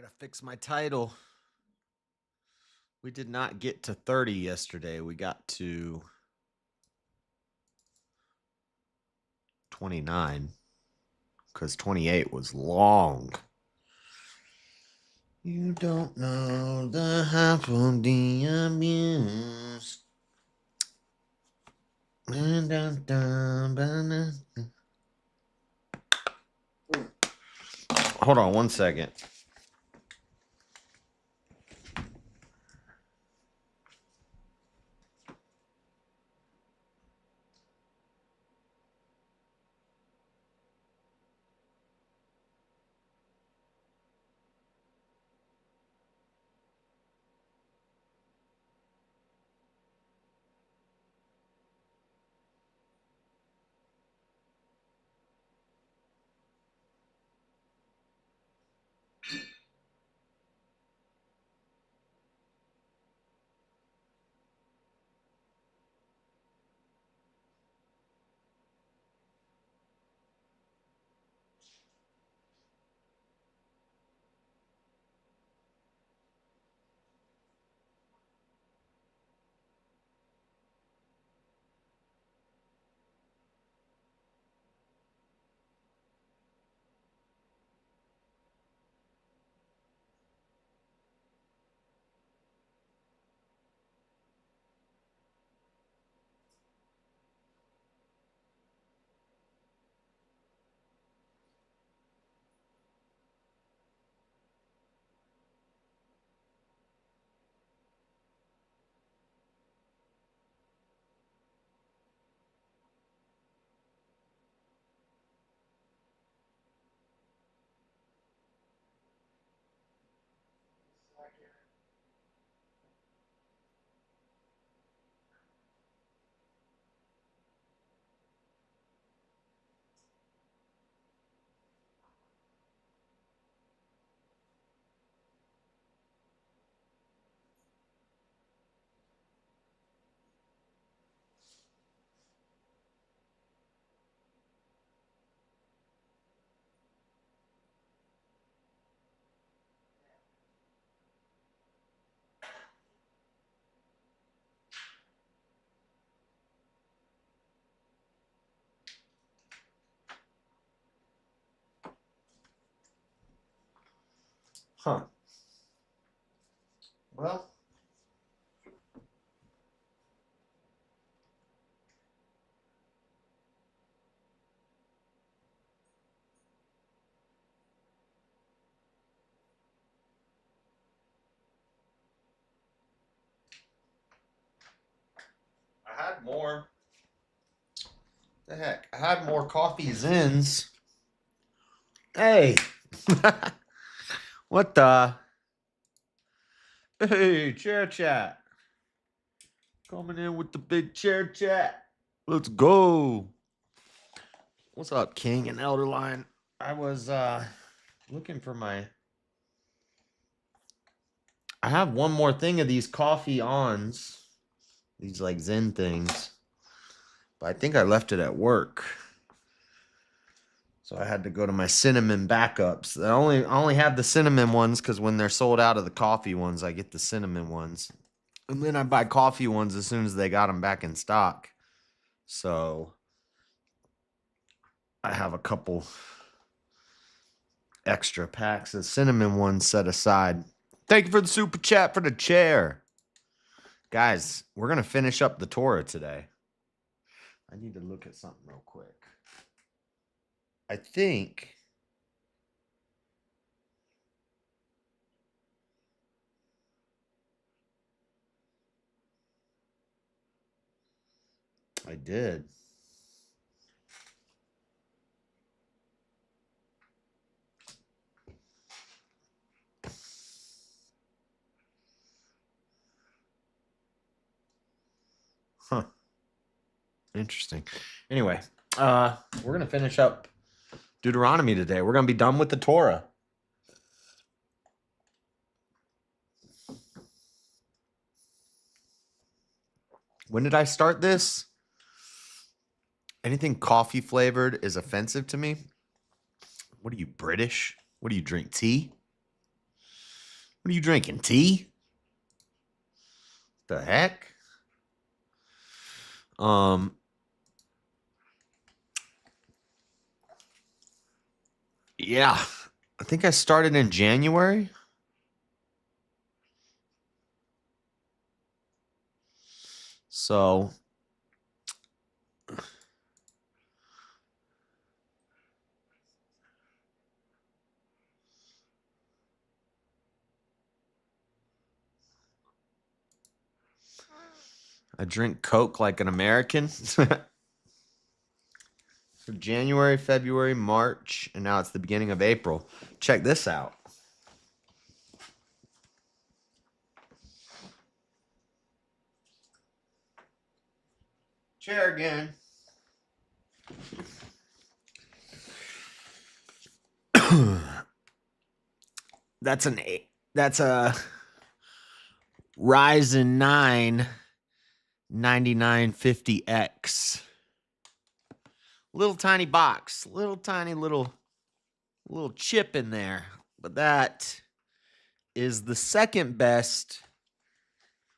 Gotta fix my title. We did not get to 30 yesterday. We got to 29 because 28 was long. You don't know the half of the abuse. Hold on one second. Huh. Well, I had more. The heck? I had more coffee zins. Hey. What the? Hey, chair chat. Coming in with the big chair chat. Let's go. What's up, King and Elderline? I was looking for my. I have one more thing of these coffee ons. These like Zen things. But I think I left it at work. So I had to go to my cinnamon backups. I only have the cinnamon ones because when they're sold out of the coffee ones, I get the cinnamon ones. And then I buy coffee ones as soon as they got them back in stock. So I have a couple extra packs of cinnamon ones set aside. Thank you for the super chat for the chair. Guys, we're going to finish up the Torah today. I need to look at something real quick. I think I did. Huh. Interesting. Anyway, we're going to finish up Deuteronomy today. We're going to be done with the Torah. When did I start this? Anything coffee flavored is offensive to me. What are you, British? What do you drink? Tea? What are you drinking? Tea? The heck? Yeah. I think I started in January. So I drink Coke like an American. So January, February, March, and now it's the beginning of April. Check this out. Chair again. That's a Ryzen 9 9950X. Little tiny box, little tiny little chip in there. But that is the second best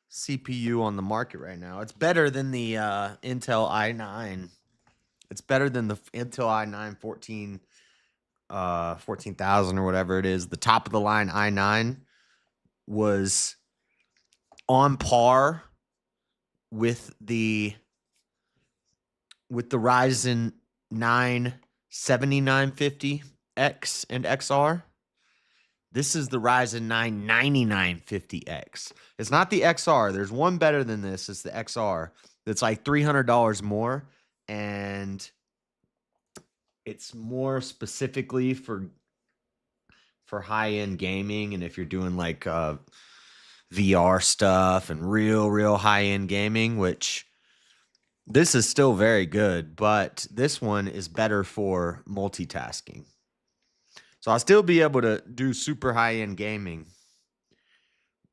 CPU on the market right now. It's better than the Intel i9. It's better than the Intel i9 14,000 or whatever it is. The top of the line i9 was on par with the Ryzen 9 7950X and XR. This is the Ryzen 9 9950X. It's not the XR. There's one better than this. It's the XR. It's like $300 more, and it's more specifically for high-end gaming, and if you're doing like VR stuff and real high-end gaming, which this is still very good, but this one is better for multitasking. So I'll still be able to do super high-end gaming,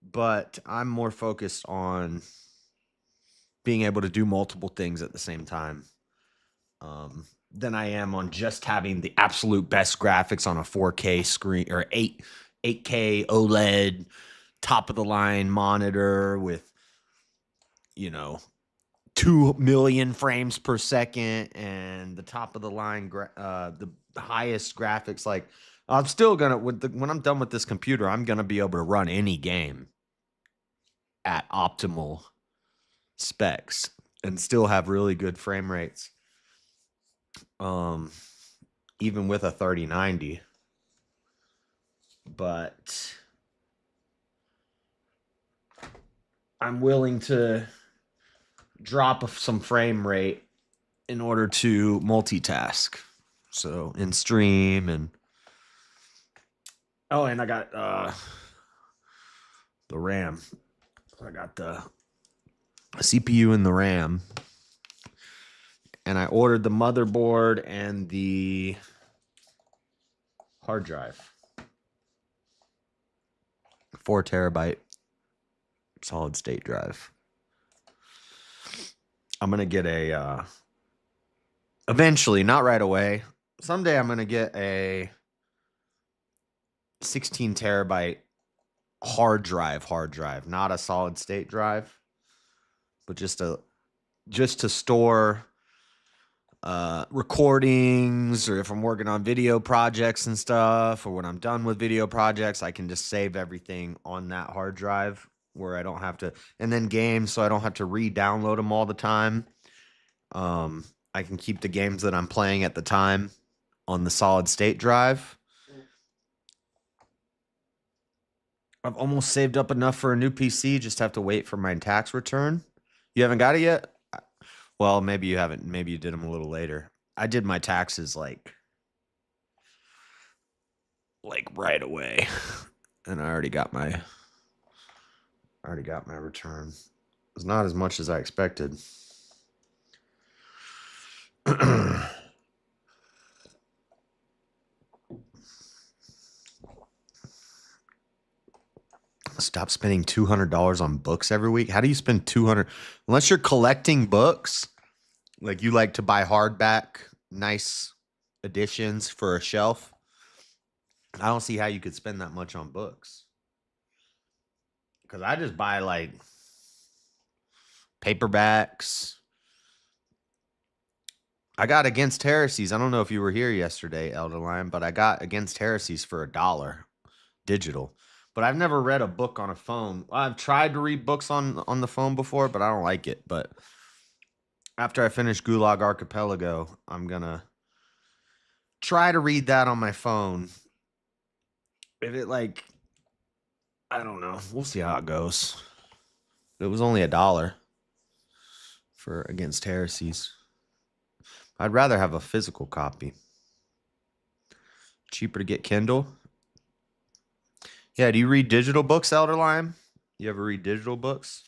but I'm more focused on being able to do multiple things at the same time than I am on just having the absolute best graphics on a 4K screen or 8K OLED top-of-the-line monitor with, 2 million frames per second and the top-of-the-line, the highest graphics. Like, I'm still gonna when I'm done with this computer, I'm gonna be able to run any game at optimal specs and still have really good frame rates. Even with a 3090. But I'm willing to drop some frame rate in order to multitask. So in stream and and I got the RAM. I got the CPU and the RAM. And I ordered the motherboard and the hard drive. 4 terabyte solid state drive. I'm going to get a eventually, not right away. Someday I'm going to get a 16 terabyte hard drive, not a solid state drive, but just to store recordings, or if I'm working on video projects and stuff, or when I'm done with video projects, I can just save everything on that hard drive where I don't have to, and then games, so I don't have to re-download them all the time. I can keep the games that I'm playing at the time on the solid state drive. I've almost saved up enough for a new PC, just have to wait for my tax return. You haven't got it yet? Well, maybe you haven't. Maybe you did them a little later. I did my taxes like right away, and I already got my return. It's not as much as I expected. Stop spending $200 on books every week. How do you spend $200 unless you're collecting books? Like you like to buy hardback, nice editions for a shelf. I don't see how you could spend that much on books. Because I just buy like paperbacks. I got Against Heresies. I don't know if you were here yesterday, Elder Lion, but I got Against Heresies for $1 digital. But I've never read a book on a phone. I've tried to read books on the phone before, but I don't like it. But after I finish Gulag Archipelago, I'm gonna try to read that on my phone. If it like, I don't know. We'll see how it goes. It was only $1 for Against Heresies. I'd rather have a physical copy. Cheaper to get Kindle. Yeah, do you read digital books, Elder Lion? You ever read digital books?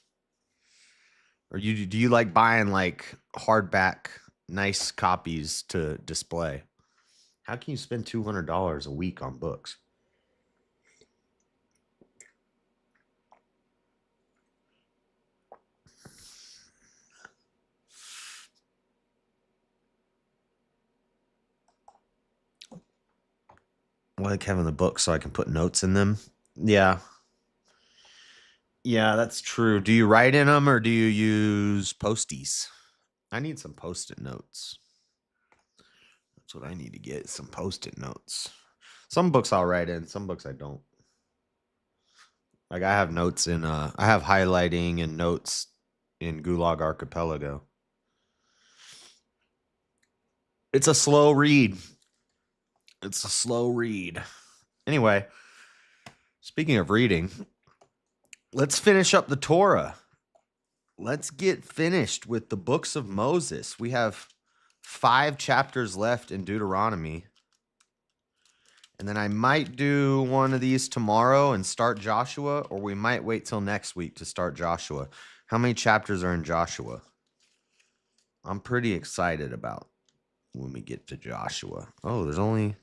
Or do you like buying like hardback, nice copies to display? How can you spend $200 a week on books? I like having the books so I can put notes in them. Yeah. Yeah, that's true. Do you write in them or do you use Posties? I need some Post-it notes. That's what I need to get, some Post-it notes. Some books I'll write in, some books I don't. Like I have notes in I have highlighting and notes in Gulag Archipelago. It's a slow read. It's a slow read. Anyway, speaking of reading, let's finish up the Torah. Let's get finished with the books of Moses. We have 5 chapters left in Deuteronomy. And then I might do one of these tomorrow and start Joshua, or we might wait till next week to start Joshua. How many chapters are in Joshua? I'm pretty excited about when we get to Joshua. Oh, there's only...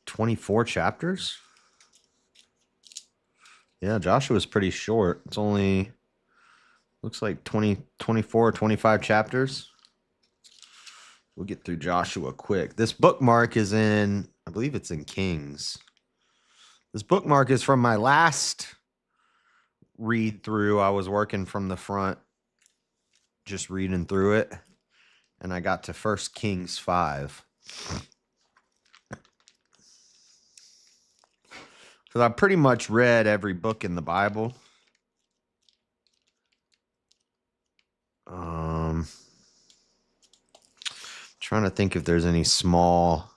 "24 chapters?" Yeah, Joshua's pretty short. It's only, looks like 24 or 25 chapters. We'll get through Joshua quick. This bookmark is in, I believe it's in Kings. This bookmark is from my last read through. I was working from the front, just reading through it. And I got to 1 Kings 5. Because I pretty much read every book in the Bible. Trying to think if there's any small...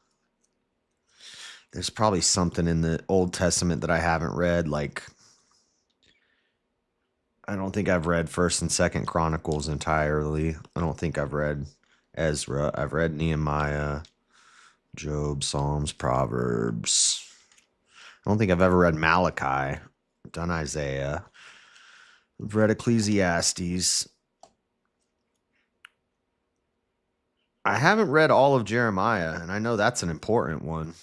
There's probably something in the Old Testament that I haven't read. Like, I don't think I've read 1st and 2nd Chronicles entirely. I don't think I've read Ezra. I've read Nehemiah, Job, Psalms, Proverbs. I don't think I've ever read Malachi. I've done Isaiah. I've read Ecclesiastes. I haven't read all of Jeremiah, and I know that's an important one.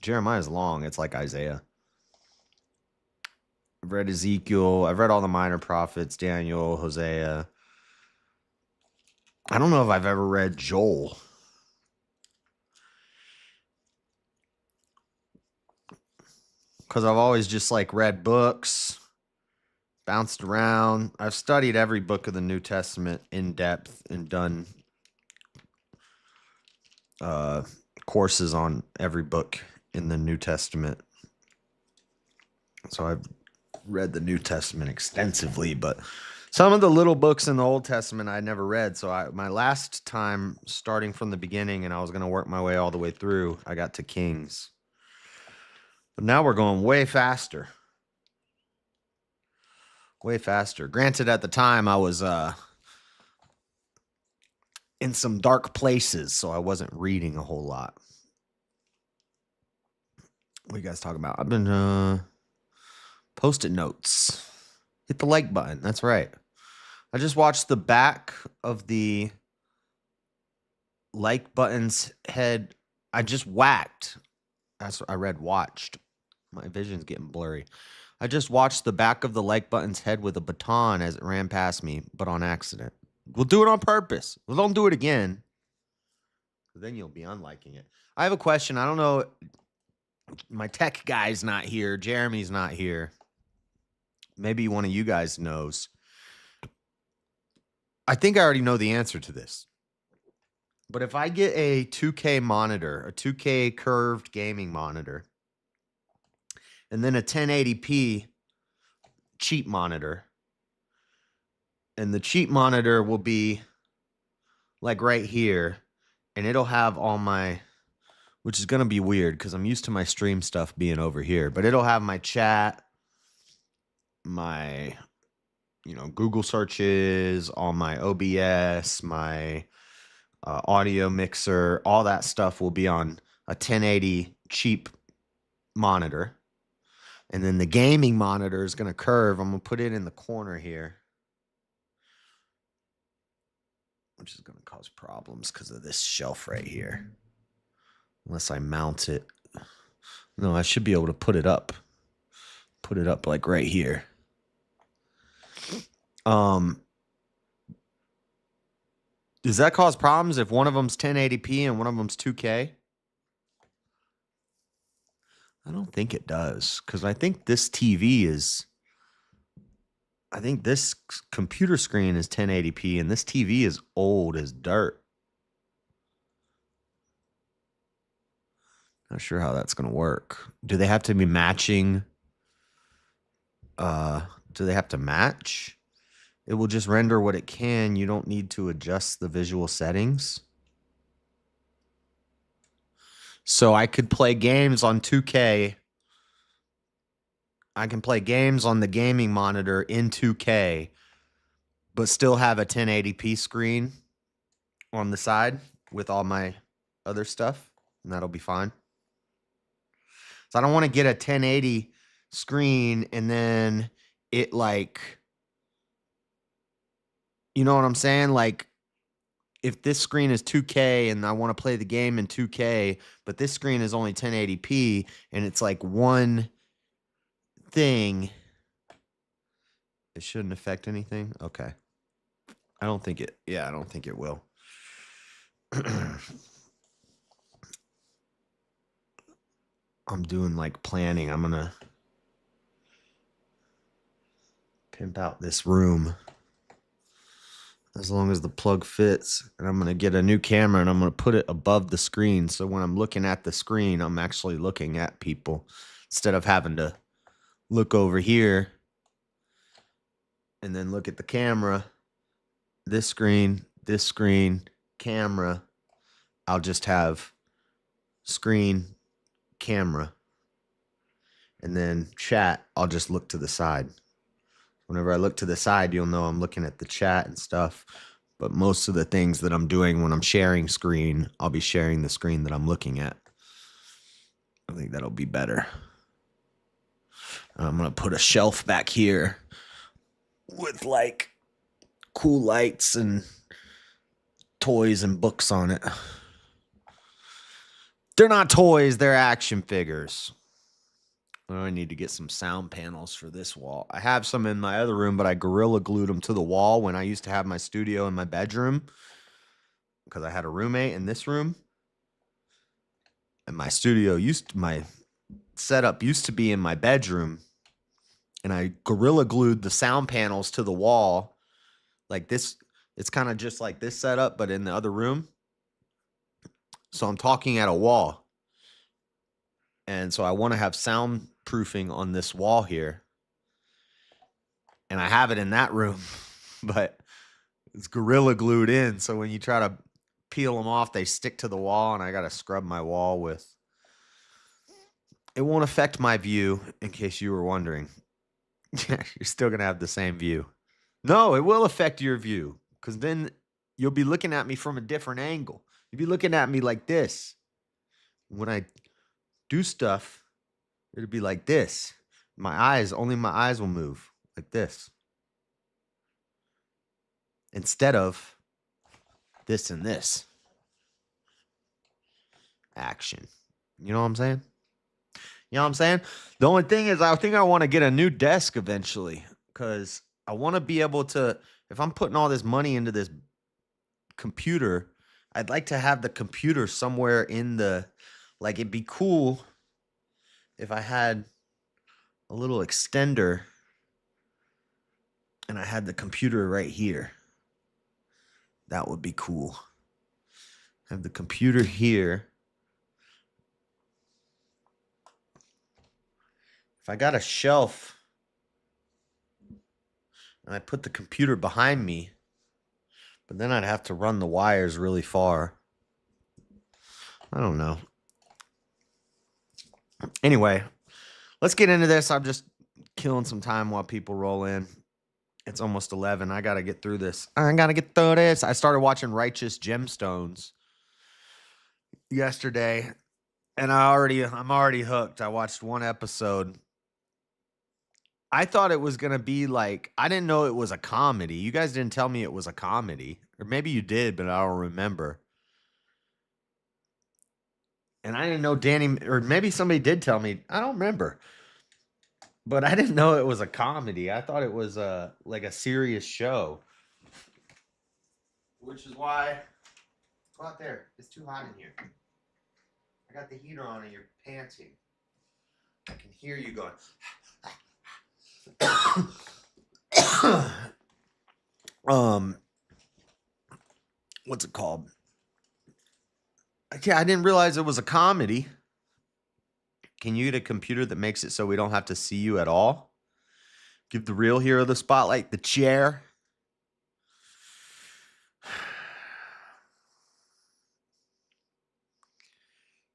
Jeremiah's long. It's like Isaiah. I've read Ezekiel. I've read all the minor prophets, Daniel, Hosea. I don't know if I've ever read Joel. Because I've always just like read books, bounced around. I've studied every book of the New Testament in depth and done courses on every book in the New Testament. So I've read the New Testament extensively, but some of the little books in the Old Testament I never read. So my last time, starting from the beginning, and I was going to work my way all the way through, I got to Kings. But now we're going way faster. Way faster. Granted, at the time, I was in some dark places, so I wasn't reading a whole lot. What are you guys talking about? I've been Post-it notes. Hit the like button. That's right. I just watched the back of the like button's head. I just whacked. That's what I read watched. My vision's getting blurry. I just watched the back of the like button's head with a baton as it ran past me, but on accident. We'll do it on purpose. Well, don't do it again. Then you'll be unliking it. I have a question. I don't know. My tech guy's not here. Jeremy's not here. Maybe one of you guys knows. I think I already know the answer to this. But if I get a 2K monitor, a 2K curved gaming monitor, and then a 1080p cheap monitor, and the cheap monitor will be like right here, and it'll have all my, which is going to be weird because I'm used to my stream stuff being over here, but it'll have my chat, my, Google searches, all my OBS, my audio mixer, all that stuff will be on a 1080 cheap monitor. And then the gaming monitor is going to curve. I'm going to put it in the corner here, which is going to cause problems because of this shelf right here. Unless I mount it. No, I should be able to put it up. Put it up like right here. Does that cause problems if one of them's 1080p and one of them's 2K? I don't think it does, because I think this computer screen is 1080p and this TV is old as dirt. Not sure how that's going to work. Do they have to be matching? Do they have to match? It will just render what it can. You don't need to adjust the visual settings. So I could play games on 2K. I can play games on the gaming monitor in 2K, but still have a 1080p screen on the side with all my other stuff, and that'll be fine. So I don't want to get a 1080 screen and then it like, you know what I'm saying? Like, if this screen is 2K and I want to play the game in 2K, but this screen is only 1080p and it's like one thing, it shouldn't affect anything. Okay. I don't think it will. I'm doing like planning. I'm going to pimp out this room as long as the plug fits. And I'm going to get a new camera and I'm going to put it above the screen. So when I'm looking at the screen, I'm actually looking at people instead of having to look over here and then look at the camera. This screen, camera. I'll just have screen, camera. And then chat, I'll just look to the side. Whenever I look to the side, you'll know I'm looking at the chat and stuff. But most of the things that I'm doing when I'm sharing screen, I'll be sharing the screen that I'm looking at. I think that'll be better. I'm going to put a shelf back here with like cool lights and toys and books on it. They're not toys, they're action figures. I need to get some sound panels for this wall. I have some in my other room, but I gorilla glued them to the wall when I used to have my studio in my bedroom because I had a roommate in this room. And my setup used to be in my bedroom. And I gorilla glued the sound panels to the wall like this. It's kind of just like this setup, but in the other room. So I'm talking at a wall. And so I want to have soundproofing on this wall here. And I have it in that room, but it's gorilla glued in. So when you try to peel them off, they stick to the wall, and I got to scrub my wall with. It won't affect my view, in case you were wondering. You're still going to have the same view. No, it will affect your view, because then you'll be looking at me from a different angle. You'll be looking at me like this. When I do stuff, it'll be like this. Only my eyes will move like this. Instead of this and this. Action. You know what I'm saying? You know what I'm saying? The only thing is, I think I want to get a new desk eventually because I want to be able to, if I'm putting all this money into this computer, I'd like to have the computer somewhere in the, like, it'd be cool if I had a little extender and I had the computer right here. That would be cool. Have the computer here. If I got a shelf and I put the computer behind me, but then I'd have to run the wires really far. I don't know. Anyway, let's get into this. I'm just killing some time while people roll in. It's almost 11. I got to get through this. I started watching Righteous Gemstones yesterday, and I'm already hooked. I watched one episode. I thought it was going to be like, I didn't know it was a comedy. You guys didn't tell me it was a comedy. Or maybe you did, but I don't remember. And I didn't know Danny, or maybe somebody did tell me. I don't remember. But I didn't know it was a comedy. I thought it was like a serious show. Which is why, go out there. It's too hot in here. I got the heater on and you're panting. I can hear you going. What's it called? Yeah, I didn't realize it was a comedy. Can you get a computer that makes it so we don't have to see you at all? Give the real hero the spotlight, the chair.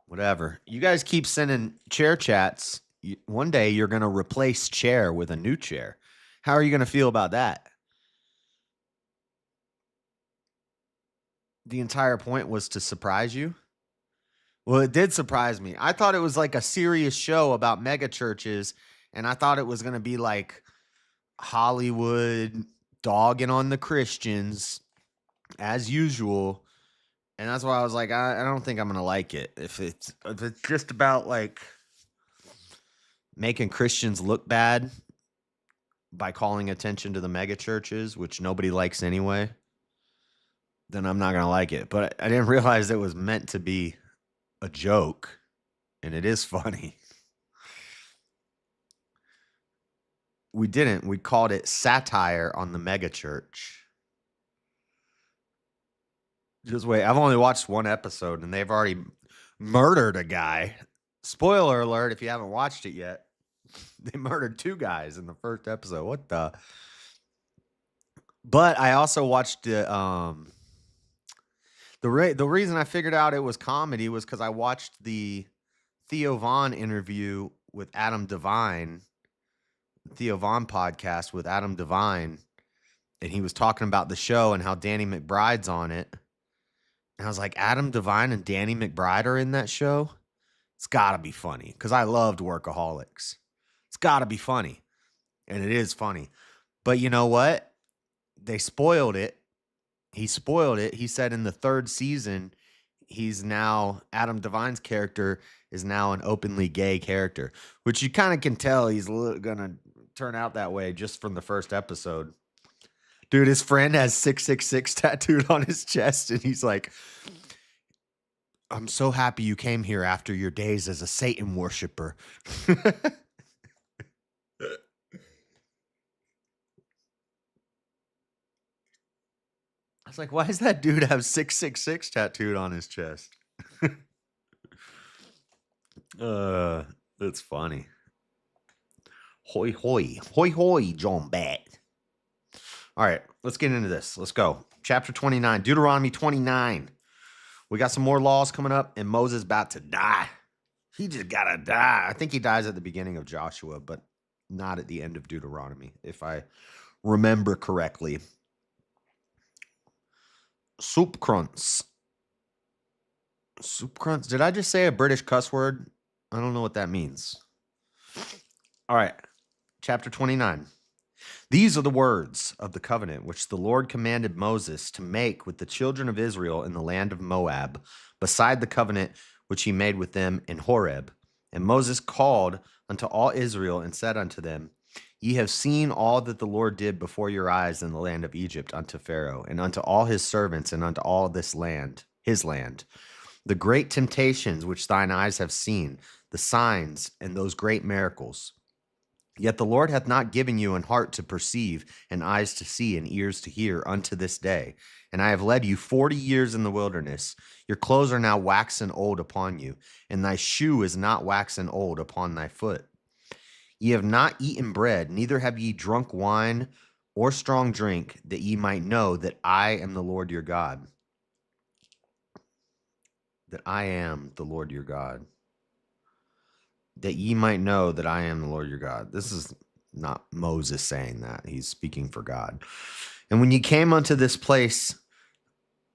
Whatever. You guys keep sending chair chats. One day you're going to replace chair with a new chair. How are you going to feel about that? The entire point was to surprise you. Well, it did surprise me. I thought it was like a serious show about mega churches, and I thought it was going to be like Hollywood dogging on the Christians as usual. And that's why I was like, I don't think I'm going to like it. If it's just about like making Christians look bad by calling attention to the mega churches, which nobody likes anyway, then I'm not going to like it. But I didn't realize it was meant to be a joke, and it is funny. We didn't. We called it satire on the mega church. Just wait. I've only watched one episode, and they've already murdered a guy. Spoiler alert, if you haven't watched it yet. They murdered 2 guys in the first episode. What the? But I also watched the reason I figured out it was comedy was because I watched the Theo Von interview with Adam Devine, Theo Von podcast with Adam Devine, and he was talking about the show and how Danny McBride's on it. And I was like, Adam Devine and Danny McBride are in that show? It's got to be funny because I loved Workaholics. It's got to be funny. And it is funny. But you know what? They spoiled it. He spoiled it. He said in the 3rd season, Adam Devine's character is now an openly gay character, which you kind of can tell he's going to turn out that way just from the first episode. Dude, his friend has 666 tattooed on his chest, and he's like, I'm so happy you came here after your days as a Satan worshiper. I was like, why does that dude have 666 tattooed on his chest? That's funny. Hoi hoi. Hoi hoi, John Bat. All right, let's get into this. Let's go. Chapter 29, Deuteronomy 29. We got some more laws coming up, and Moses about to die. He just gotta die. I think he dies at the beginning of Joshua, but not at the end of Deuteronomy, if I remember correctly. Soup crunts. Soup crunts. Did I just say a British cuss word? I don't know what that means. All right. Chapter 29. These are the words of the covenant which the Lord commanded Moses to make with the children of Israel in the land of Moab, beside the covenant which he made with them in Horeb, And Moses called unto all Israel and said unto them, Ye have seen all that the Lord did before your eyes in the land of Egypt unto Pharaoh, and unto all his servants, and unto all this land, his land. The great temptations which thine eyes have seen, the signs and those great miracles. Yet the Lord hath not given you an heart to perceive, and eyes to see, and ears to hear unto this day. And I have led you 40 years in the wilderness. Your clothes are now waxen old upon you, and thy shoe is not waxen old upon thy foot. Ye have not eaten bread, neither have ye drunk wine or strong drink, that ye might know that I am the Lord your God. That I am the Lord your God. That ye might know that I am the Lord your God. This is not Moses saying that. He's speaking for God. And when ye came unto this place,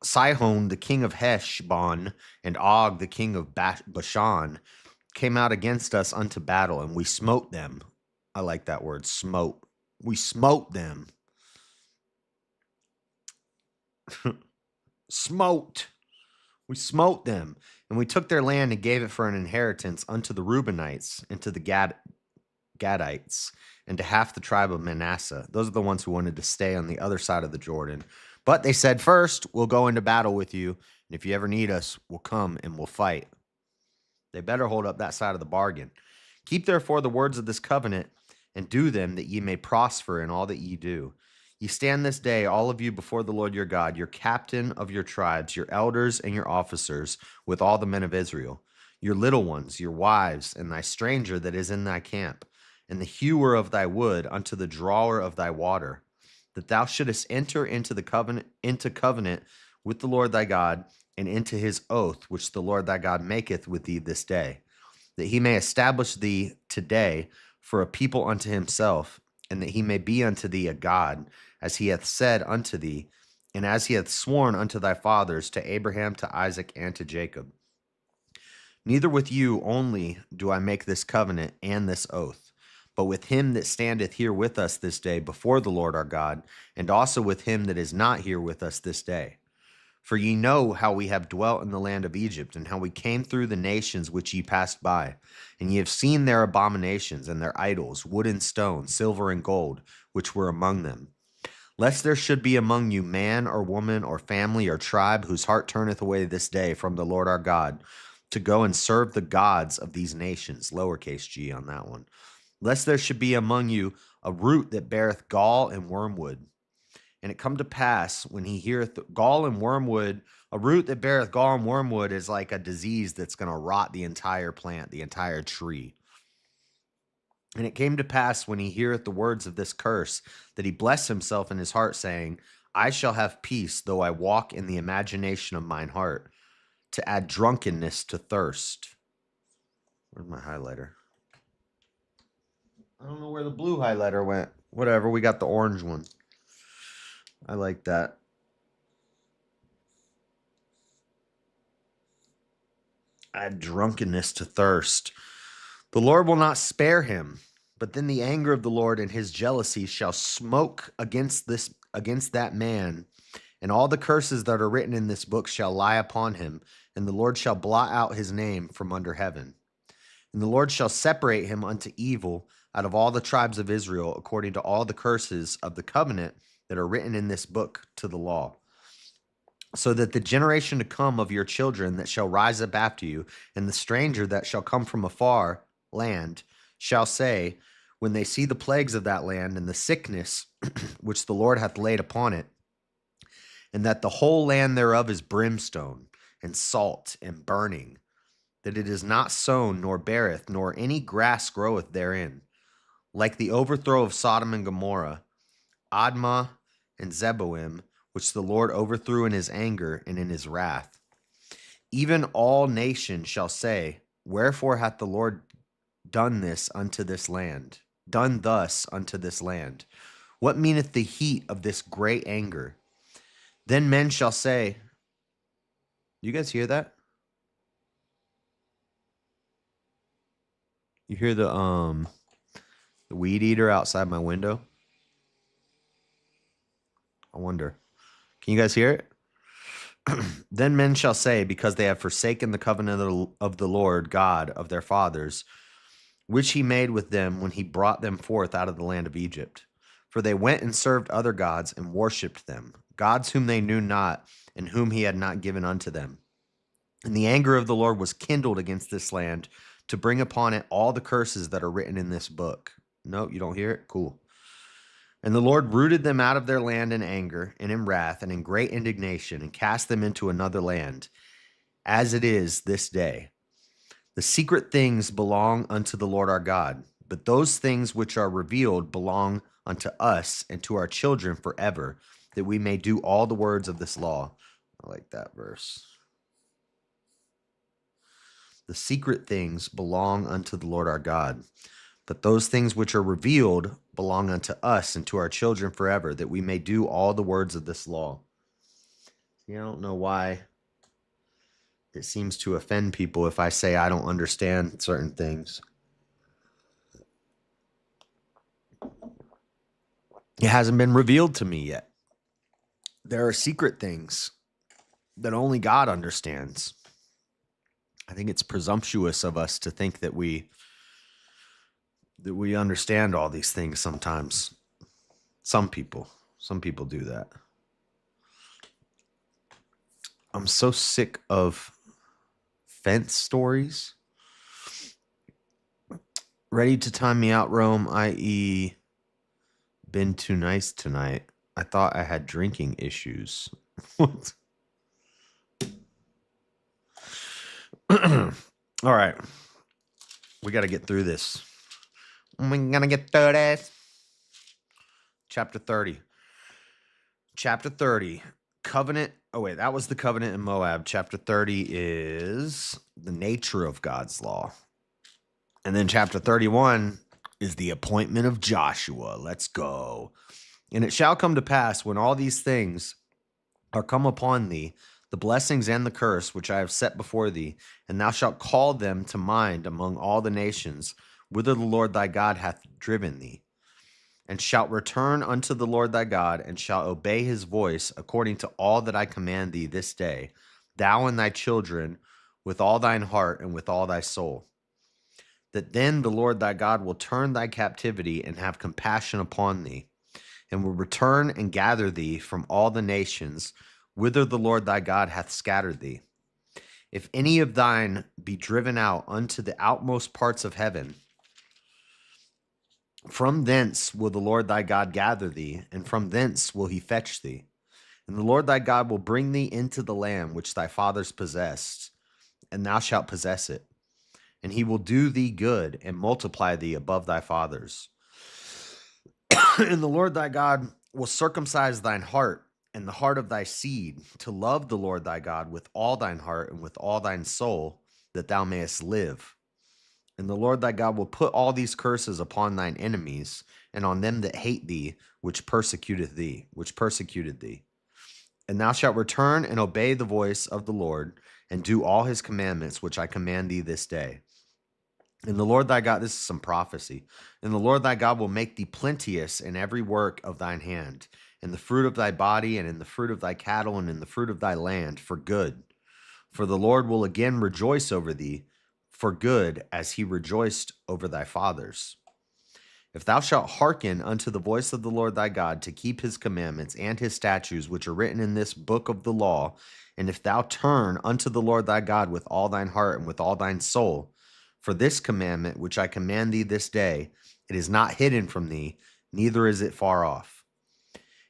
Sihon, the king of Heshbon, and Og, the king of Bashan, came out against us unto battle, and we smote them. I like that word, smote. We smote them. Smote. We smote them, and we took their land and gave it for an inheritance unto the Reubenites, and to the Gadites, and to half the tribe of Manasseh. Those are the ones who wanted to stay on the other side of the Jordan. But they said, first, we'll go into battle with you, and if you ever need us, we'll come and we'll fight. They better hold up that side of the bargain. Keep therefore the words of this covenant, and do them, that ye may prosper in all that ye do. Ye stand this day, all of you, before the Lord your God, your captain of your tribes, your elders and your officers, with all the men of Israel, your little ones, your wives, and thy stranger that is in thy camp, and the hewer of thy wood unto the drawer of thy water, that thou shouldest enter into covenant with the Lord thy God, and into his oath which the Lord thy God maketh with thee this day, that he may establish thee today for a people unto himself, and that he may be unto thee a God, as he hath said unto thee, and as he hath sworn unto thy fathers, to Abraham, to Isaac, and to Jacob. Neither with you only do I make this covenant and this oath, but with him that standeth here with us this day before the Lord our God, and also with him that is not here with us this day. For ye know how we have dwelt in the land of Egypt, and how we came through the nations which ye passed by. And ye have seen their abominations, and their idols, wood and stone, silver and gold, which were among them. Lest there should be among you man or woman or family or tribe whose heart turneth away this day from the Lord our God, to go and serve the gods of these nations, lowercase g on that one. Lest there should be among you a root that beareth gall and wormwood. And it come to pass, when he heareth gall and wormwood, a root that beareth gall and wormwood is like a disease that's going to rot the entire plant, the entire tree. And it came to pass, when he heareth the words of this curse, that he blessed himself in his heart, saying, I shall have peace, though I walk in the imagination of mine heart, to add drunkenness to thirst. Where's my highlighter? I don't know where the blue highlighter went. Whatever, we got the orange one. I like that. Add drunkenness to thirst. The Lord will not spare him, but then the anger of the Lord and his jealousy shall smoke against that man, and all the curses that are written in this book shall lie upon him, and the Lord shall blot out his name from under heaven. And the Lord shall separate him unto evil out of all the tribes of Israel, according to all the curses of the covenant that are written in this book to the law. So that the generation to come of your children that shall rise up after you, and the stranger that shall come from a far land, shall say, when they see the plagues of that land and the sickness which the Lord hath laid upon it, and that the whole land thereof is brimstone and salt and burning, that it is not sown nor beareth, nor any grass groweth therein, like the overthrow of Sodom and Gomorrah, Admah and Zeboim, which the Lord overthrew in his anger and in his wrath. Even all nations shall say, wherefore hath the Lord done thus unto this land? What meaneth the heat of this great anger? Then men shall say, you guys hear that? You hear the weed eater outside my window? I wonder. Can you guys hear it? Then men shall say, because they have forsaken the covenant of the Lord God of their fathers, which he made with them when he brought them forth out of the land of Egypt. For they went and served other gods and worshipped them, gods whom they knew not, and whom he had not given unto them. And the anger of the Lord was kindled against this land to bring upon it all the curses that are written in this book. No, you don't hear it? Cool. And the Lord rooted them out of their land in anger and in wrath and in great indignation, and cast them into another land, as it is this day. The secret things belong unto the Lord our God, but those things which are revealed belong unto us and to our children forever, that we may do all the words of this law. I like that verse. The secret things belong unto the Lord our God, but those things which are revealed belong unto us and to our children forever, that we may do all the words of this law. I don't know why it seems to offend people if I say I don't understand certain things. It hasn't been revealed to me yet. There are secret things that only God understands. I think it's presumptuous of us to think that we understand all these things sometimes. Some people do that. I'm so sick of fence stories. Ready to time me out, Rome, i.e. been too nice tonight. I thought I had drinking issues. What? All right. We got to get through this. We're going to get through this. Chapter 30. Chapter 30. Covenant. Oh, wait. That was the covenant in Moab. Chapter 30 is the nature of God's law. And then chapter 31 is the appointment of Joshua. Let's go. And it shall come to pass when all these things are come upon thee, the blessings and the curse which I have set before thee, and thou shalt call them to mind among all the nations, whither the Lord thy God hath driven thee, and shalt return unto the Lord thy God, and shalt obey his voice according to all that I command thee this day, thou and thy children, with all thine heart and with all thy soul. That then the Lord thy God will turn thy captivity and have compassion upon thee, and will return and gather thee from all the nations whither the Lord thy God hath scattered thee. If any of thine be driven out unto the outmost parts of heaven, from thence will the Lord thy God gather thee, and from thence will he fetch thee. And the Lord thy God will bring thee into the land which thy fathers possessed, and thou shalt possess it. And he will do thee good and multiply thee above thy fathers. And the Lord thy God will circumcise thine heart and the heart of thy seed, to love the Lord thy God with all thine heart and with all thine soul, that thou mayest live. And the Lord thy God will put all these curses upon thine enemies, and on them that hate thee, which persecuted thee. And thou shalt return and obey the voice of the Lord, and do all his commandments which I command thee this day. And the Lord thy God, this is some prophecy, and the Lord thy God will make thee plenteous in every work of thine hand, in the fruit of thy body, and in the fruit of thy cattle, and in the fruit of thy land, for good. For the Lord will again rejoice over thee for good, as he rejoiced over thy fathers. If thou shalt hearken unto the voice of the Lord thy God, to keep his commandments and his statutes, which are written in this book of the law, and if thou turn unto the Lord thy God with all thine heart and with all thine soul, for this commandment which I command thee this day, it is not hidden from thee, neither is it far off.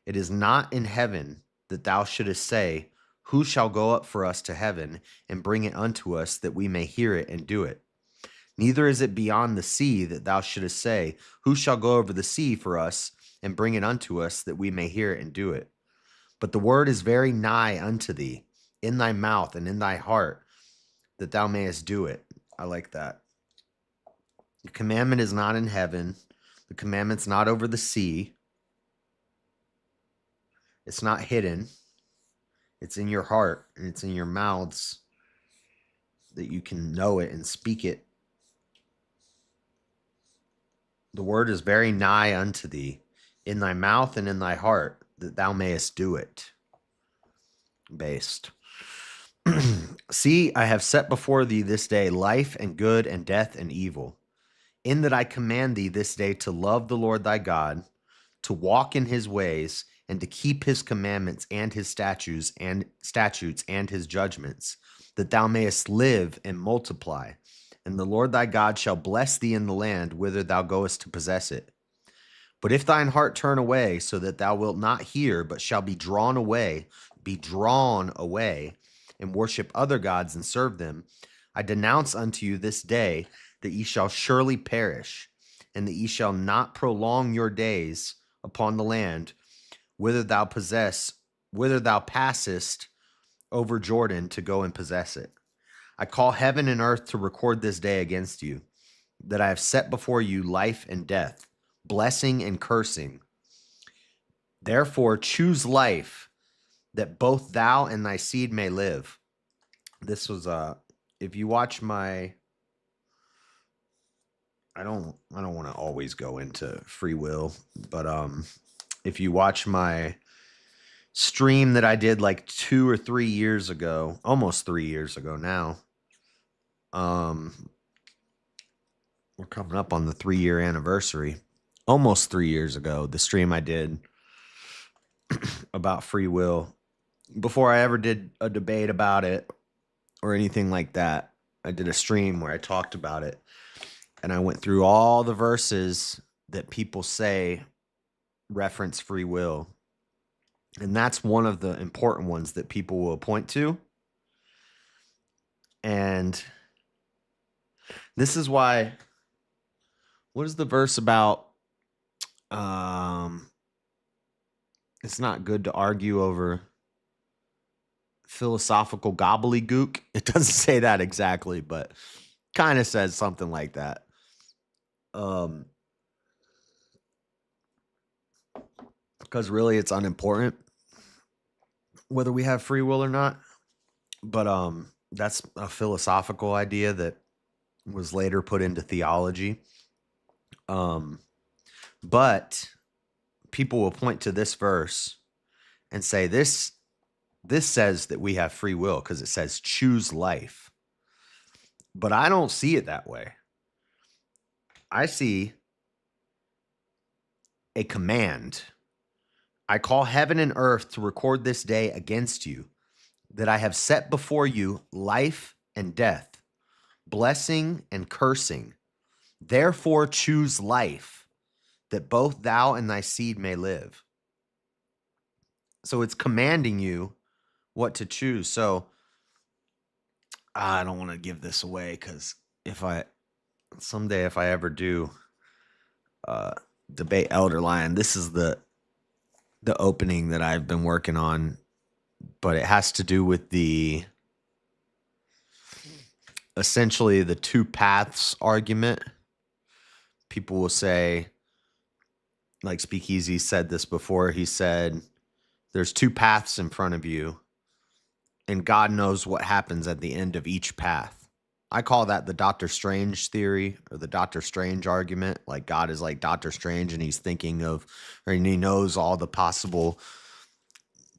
It is not in heaven, that thou shouldest say, who shall go up for us to heaven and bring it unto us, that we may hear it and do it? Neither is it beyond the sea, that thou shouldest say, who shall go over the sea for us and bring it unto us, that we may hear it and do it? But the word is very nigh unto thee, in thy mouth and in thy heart, that thou mayest do it. I like that. The commandment is not in heaven. The commandment's not over the sea. It's not hidden. It's in your heart, and it's in your mouths, that you can know it and speak it. The word is very nigh unto thee, in thy mouth and in thy heart, that thou mayest do it. Based. See, I have set before thee this day life and good and death and evil. In that I command thee this day to love the Lord thy God, to walk in his ways, and to keep his commandments and his statutes and his judgments, that thou mayest live and multiply. And the Lord thy God shall bless thee in the land whither thou goest to possess it. But if thine heart turn away, so that thou wilt not hear, but shall be drawn away, and worship other gods and serve them, I denounce unto you this day that ye shall surely perish, and that ye shall not prolong your days upon the land whither thou passest over Jordan to go and possess it. I call heaven and earth to record this day against you, that I have set before you life and death, blessing and cursing. Therefore choose life, that both thou and thy seed may live. This was if you watch my, I don't want to always go into free will, but if you watch my stream that I did like 2 or 3 years ago, almost 3 years ago now, we're coming up on the 3-year anniversary. Almost 3 years ago, the stream I did about free will, before I ever did a debate about it or anything like that, I did a stream where I talked about it, and I went through all the verses that people say reference free will. And that's one of the important ones that people will point to. And this is why, what is the verse about? It's not good to argue over philosophical gobbledygook. It doesn't say that exactly, but kind of says something like that. Because really it's unimportant whether we have free will or not. But that's a philosophical idea that was later put into theology. But people will point to this verse and say this says that we have free will because it says choose life. But I don't see it that way. I see a command. I call heaven and earth to record this day against you, that I have set before you life and death, blessing and cursing. Therefore choose life, that both thou and thy seed may live. So it's commanding you what to choose. So I don't want to give this away, because if I ever do debate Elder Lion, this is the opening that I've been working on, but it has to do with essentially the two paths argument. People will say, like Speakeasy said this before, he said, there's two paths in front of you, and God knows what happens at the end of each path. I call that the Doctor Strange theory, or the Doctor Strange argument. Like God is like Doctor Strange, and he's thinking of, and he knows all the possible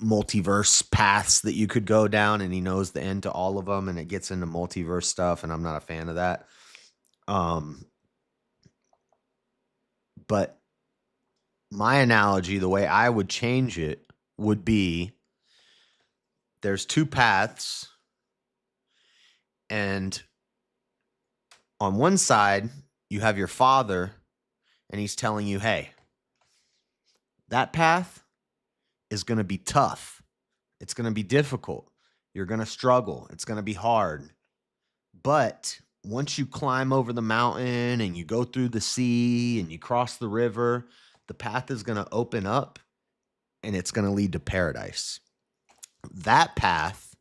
multiverse paths that you could go down, and he knows the end to all of them, and it gets into multiverse stuff, and I'm not a fan of that. But my analogy, the way I would change it, would be there's two paths, and on one side, you have your father, and he's telling you, hey, that path is going to be tough. It's going to be difficult. You're going to struggle. It's going to be hard. But once you climb over the mountain and you go through the sea and you cross the river, the path is going to open up and it's going to lead to paradise. That path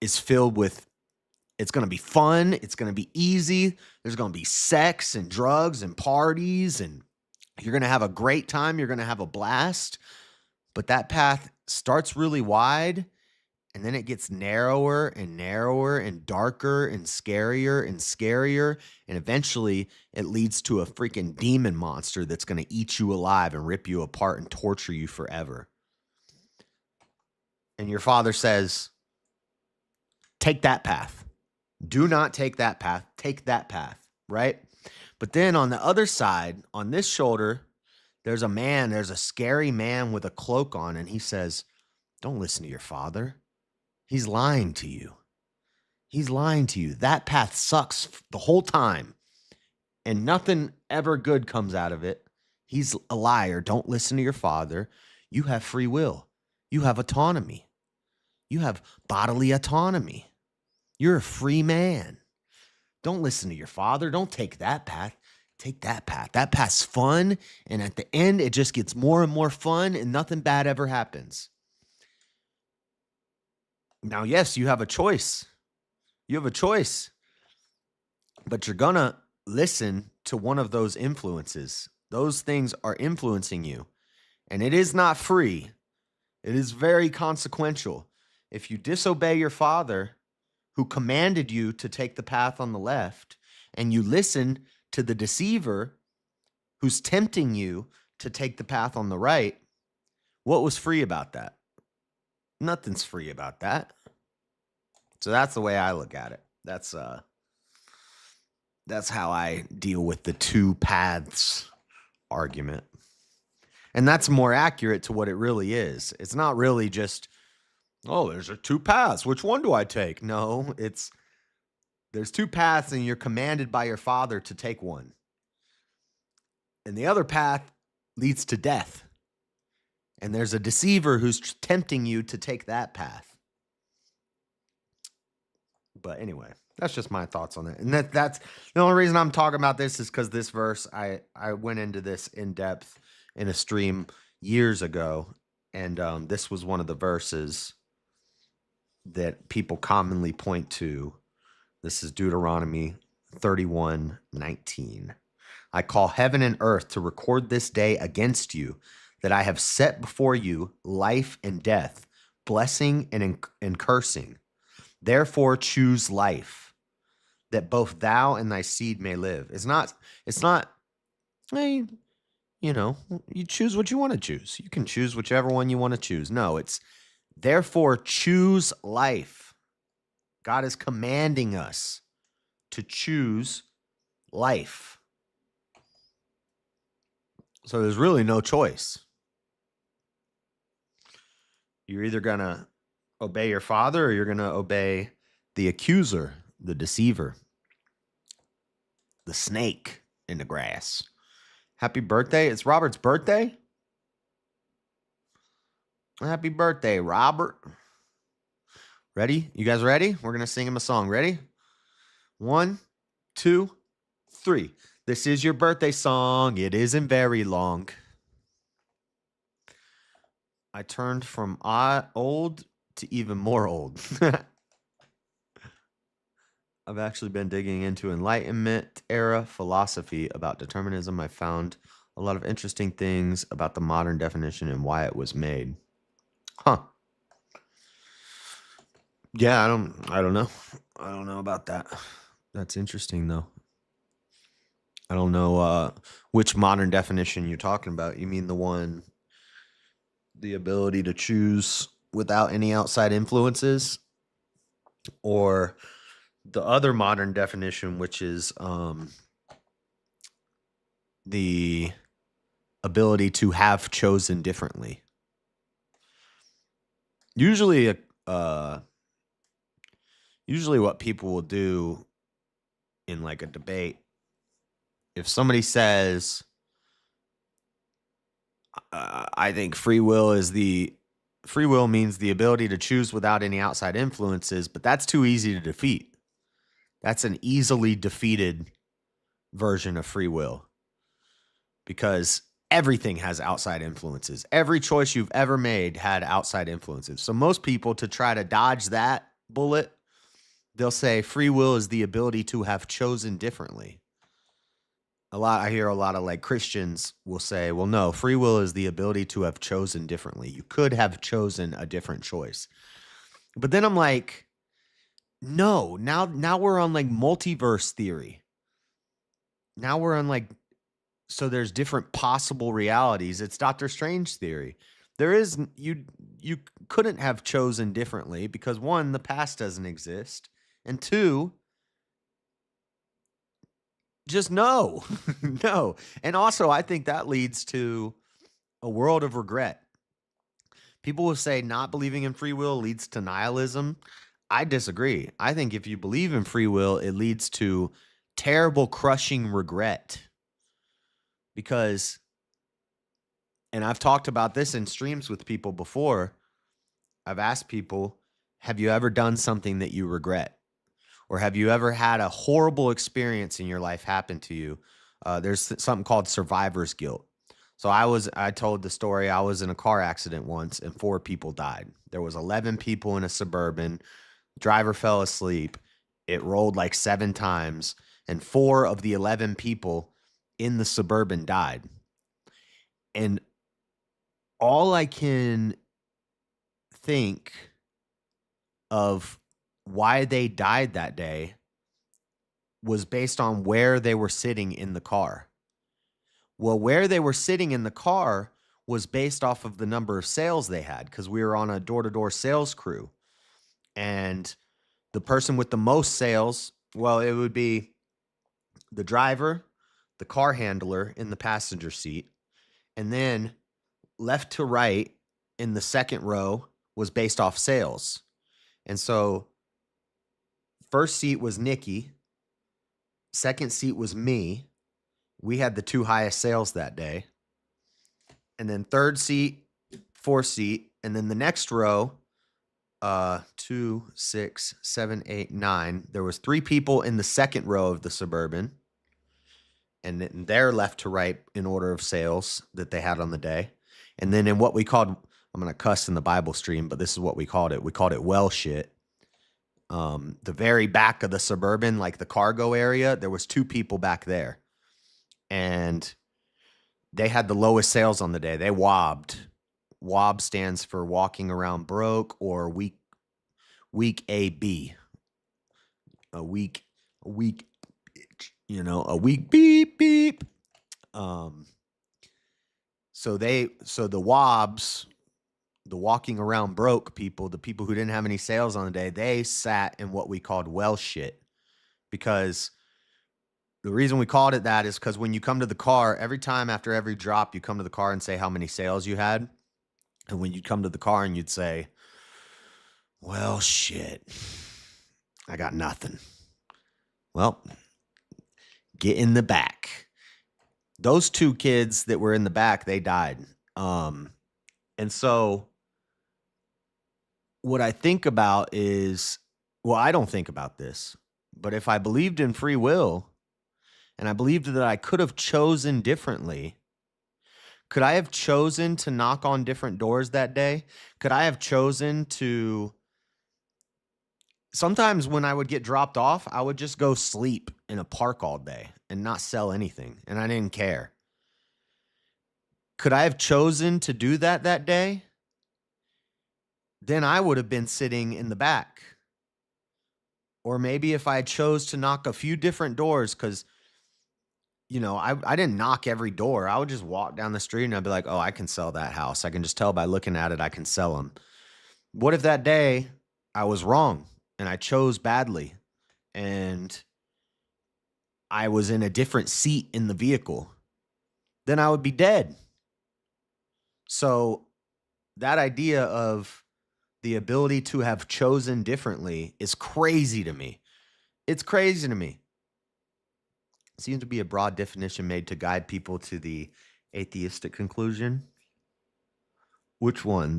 is filled with, it's going to be fun. It's going to be easy. There's going to be sex and drugs and parties, and you're going to have a great time. You're going to have a blast. But that path starts really wide, and then it gets narrower and narrower and darker and scarier. And eventually it leads to a freaking demon monster that's going to eat you alive and rip you apart and torture you forever. And your father says, take that path. Do not take that path. Take that path, right? But then on the other side, on this shoulder, there's a scary man with a cloak on, and he says, don't listen to your father. He's lying to you. He's lying to you. That path sucks the whole time, and nothing ever good comes out of it. He's a liar. Don't listen to your father. You have free will. You have autonomy. You have bodily autonomy. You're a free man. Don't listen to your father. Don't take that path. Take that path. That path's fun, and at the end, it just gets more and more fun, and nothing bad ever happens. Now, yes, you have a choice. You have a choice, but you're going to listen to one of those influences. Those things are influencing you, and it is not free. It is very consequential. If you disobey your father, who commanded you to take the path on the left, and you listen to the deceiver who's tempting you to take the path on the right, what was free about that? Nothing's free about that. So that's the way I look at it. That's how I deal with the two paths argument. And that's more accurate to what it really is. It's not really just, oh, there's two paths. Which one do I take? No, there's two paths, and you're commanded by your father to take one. And the other path leads to death. And there's a deceiver who's tempting you to take that path. But anyway, that's just my thoughts on it. And that's the only reason I'm talking about this is because this verse, I went into this in depth in a stream years ago. And this was one of the verses that people commonly point to. This is Deuteronomy 31:19. I call heaven and earth to record this day against you, that I have set before you life and death, blessing and cursing. Therefore choose life, that both thou and thy seed may live. It's not, hey, you choose what you want to choose. You can choose whichever one you want to choose. No, it's therefore choose life. God is commanding us to choose life. So there's really no choice. You're either going to obey your father, or you're going to obey the accuser, the deceiver, the snake in the grass. Happy birthday. It's Robert's birthday. Happy birthday, Robert. Ready? You guys ready? We're going to sing him a song. Ready? 1, 2, 3. This is your birthday song. It isn't very long. I turned from old to even more old. I've actually been digging into Enlightenment era philosophy about determinism. I found a lot of interesting things about the modern definition and why it was made. Huh. Yeah, I don't know. I don't know about that. That's interesting though. I don't know which modern definition you're talking about. You mean the ability to choose without any outside influences, or the other modern definition, which is the ability to have chosen differently? Usually what people will do in like a debate, if somebody says, I think free will means the ability to choose without any outside influences, but that's too easy to defeat. That's an easily defeated version of free will, because everything has outside influences. Every choice you've ever made had outside influences. So most people, to try to dodge that bullet, they'll say free will is the ability to have chosen differently. I hear a lot of like Christians will say, well, no, free will is the ability to have chosen differently. You could have chosen a different choice. But then I'm like, no, now we're on like multiverse theory. Now we're on like, so there's different possible realities. It's Doctor Strange theory. There is you couldn't have chosen differently because one, the past doesn't exist, and two, just no. No. And also I think that leads to a world of regret. People will say not believing in free will leads to nihilism. I disagree. I think if you believe in free will, it leads to terrible, crushing regret. Because, and I've talked about this in streams with people before, I've asked people, have you ever done something that you regret? Or have you ever had a horrible experience in your life happen to you? There's something called survivor's guilt. So I told the story, I was in a car accident once and 4 people died. There was 11 people in a Suburban. Driver fell asleep. It rolled like 7 times and 4 of the 11 people in the Suburban died. And all I can think of why they died that day was based on where they were sitting in the car. Well, where they were sitting in the car was based off of the number of sales they had because we were on a door-to-door sales crew. And the person with the most sales, well, it would be the driver, the car handler in the passenger seat, and then left to right in the second row was based off sales. And so first seat was Nikki, second seat was me. We had the 2 highest sales that day. And then third seat, fourth seat, and then the next row, 2, 6, 7, 8, 9. There was 3 people in the second row of the Suburban, and then they're left to right in order of sales that they had on the day. And then in what we called, I'm going to cuss in the Bible stream, but this is what we called it. We called it well shit. The very back of the Suburban, like the cargo area, there was 2 people back there. And they had the lowest sales on the day. They wobbed. Wob stands for walking around broke or weak AB. A weak, a weak beep beep. So the wobs, the walking around broke people, the people who didn't have any sales on the day, they sat in what we called well shit. Because the reason we called it that is because when you come to the car, every time after every drop, you come to the car and say how many sales you had. And when you'd come to the car and you'd say, well, shit, I got nothing. Well, get in the back. Those 2 kids that were in the back, they died. And so what I think about is, well, I don't think about this, but if I believed in free will and I believed that I could have chosen differently, could I have chosen to knock on different doors that day? Could I have chosen to... Sometimes when I would get dropped off, I would just go sleep in a park all day and not sell anything, and I didn't care. Could I have chosen to do that day? Then I would have been sitting in the back. Or maybe if I chose to knock a few different doors, because, I didn't knock every door. I would just walk down the street and I'd be like, oh, I can sell that house. I can just tell by looking at it, I can sell them. What if that day I was wrong and I chose badly and I was in a different seat in the vehicle? Then I would be dead. So that idea of the ability to have chosen differently is crazy to me. It's crazy to me. It seems to be a broad definition made to guide people to the atheistic conclusion. Which one?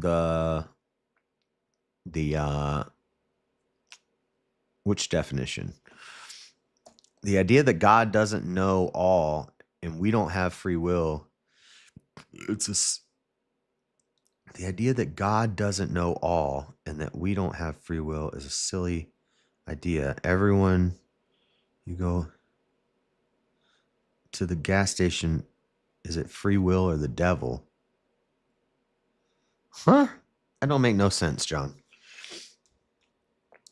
Which definition? The idea that God doesn't know all and we don't have free will. The idea that God doesn't know all and that we don't have free will is a silly idea. Everyone, you go to the gas station, is it free will or the devil? Huh? That don't make no sense, John.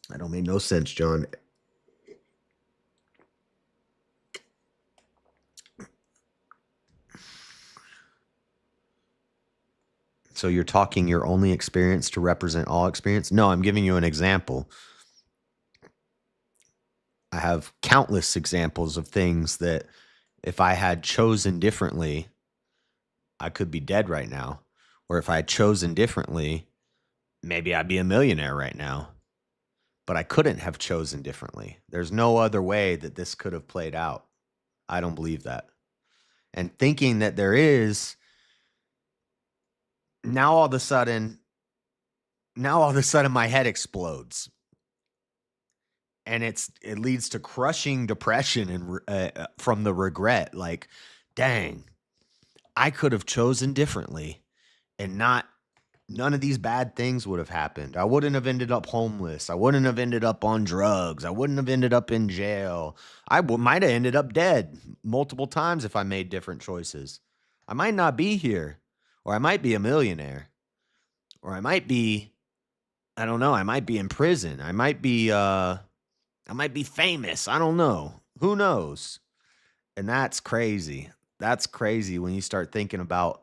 That don't make no sense, John. So you're talking your only experience to represent all experience? No, I'm giving you an example. I have countless examples of things that if I had chosen differently, I could be dead right now. Or if I had chosen differently, maybe I'd be a millionaire right now. But I couldn't have chosen differently. There's no other way that this could have played out. I don't believe that. And thinking that there is, now all of a sudden my head explodes. And it leads to crushing depression and from the regret. Like, dang, I could have chosen differently, and none of these bad things would have happened. I wouldn't have ended up homeless. I wouldn't have ended up on drugs. I wouldn't have ended up in jail. I might have ended up dead multiple times if I made different choices. I might not be here, or I might be a millionaire, or I might be, I don't know, I might be in prison. I might be famous. I don't know. Who knows? And that's crazy. That's crazy when you start thinking about,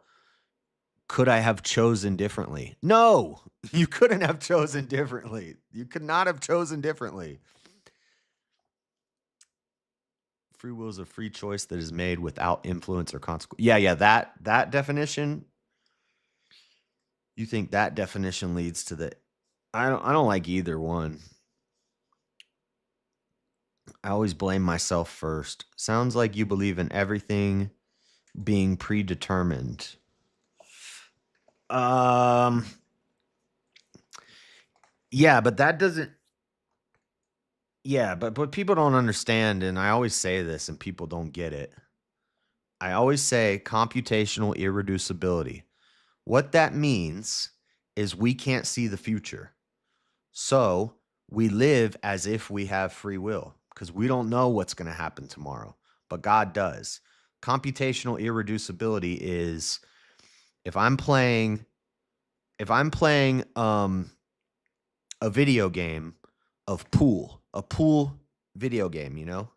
could I have chosen differently? No, you couldn't have chosen differently. You could not have chosen differently. Free will is a free choice that is made without influence or consequence. Yeah, that definition. You think that definition leads to the I don't like either one. I always blame myself first. Sounds like you believe in everything being predetermined. Yeah, but that doesn't. Yeah, but people don't understand, and I always say this, and people don't get it. I always say computational irreducibility. What that means is we can't see the future. So we live as if we have free will because we don't know what's going to happen tomorrow, but God does. Computational irreducibility is if I'm playing a video game of a pool video game,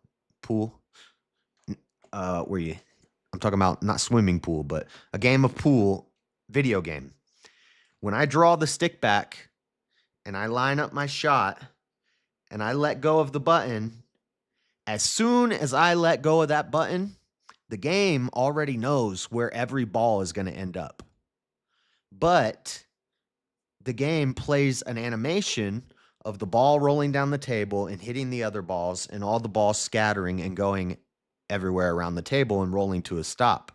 pool, where I'm talking about not swimming pool, but a game of pool video game. When I draw the stick back and I line up my shot and I let go of the button, as soon as I let go of that button, the game already knows where every ball is going to end up. But the game plays an animation of the ball rolling down the table and hitting the other balls and all the balls scattering and going everywhere around the table and rolling to a stop.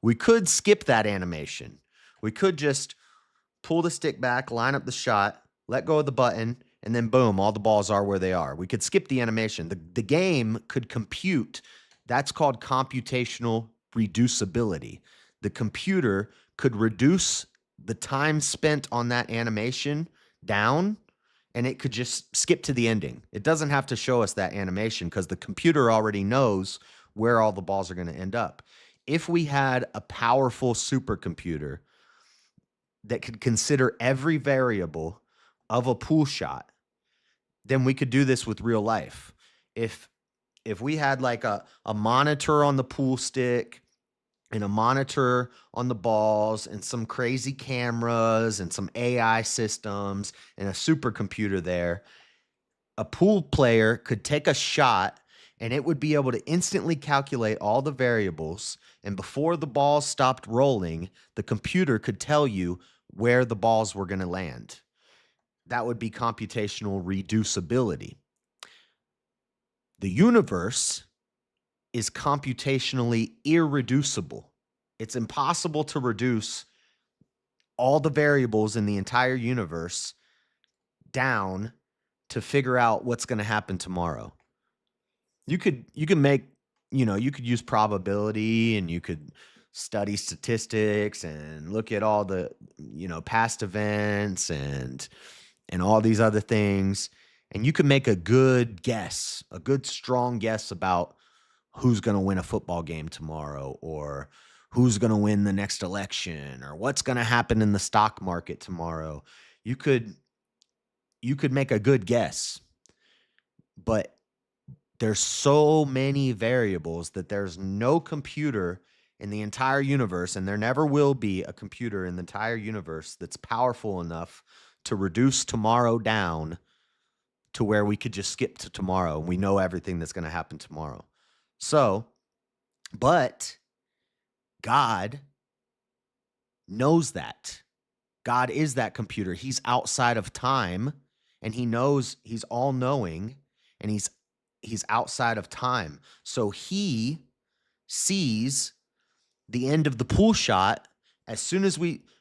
We could skip that animation. We could just pull the stick back, line up the shot, let go of the button, and then boom, all the balls are where they are. We could skip the animation. The game could compute. That's called computational reducibility. The computer could reduce the time spent on that animation down, and it could just skip to the ending. It doesn't have to show us that animation because the computer already knows where all the balls are going to end up. If we had a powerful supercomputer that could consider every variable of a pool shot, then we could do this with real life. If we had like a monitor on the pool stick and a monitor on the balls and some crazy cameras and some AI systems and a supercomputer there, a pool player could take a shot and it would be able to instantly calculate all the variables. And before the balls stopped rolling, the computer could tell you where the balls were going to land. That would be computational reducibility. The universe is computationally irreducible. It's impossible to reduce all the variables in the entire universe down to figure out what's going to happen tomorrow. You could make, you could use probability and you could study statistics and look at all the, past events and all these other things. And you could make a good guess, a good strong guess about who's going to win a football game tomorrow or who's going to win the next election or what's going to happen in the stock market tomorrow. You could make a good guess, but there's so many variables that there's no computer in the entire universe, and there never will be a computer in the entire universe that's powerful enough to reduce tomorrow down to where we could just skip to tomorrow. We know everything that's going to happen tomorrow. So, but God knows that. God is that computer. He's outside of time, and he knows, he's all knowing, and he's outside of time. So he sees the end of the pool shot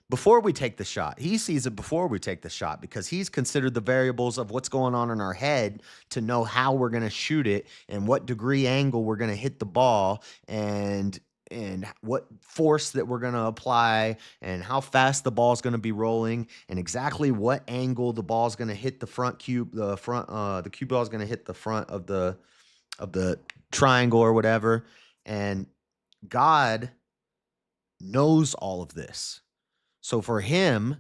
before we take the shot. He sees it before we take the shot because he's considered the variables of what's going on in our head to know how we're going to shoot it and what degree angle we're going to hit the ball and what force that we're going to apply and how fast the ball's going to be rolling and exactly what angle the ball's going to hit the cue ball is going to hit the front of the triangle or whatever. And God knows all of this. So for him,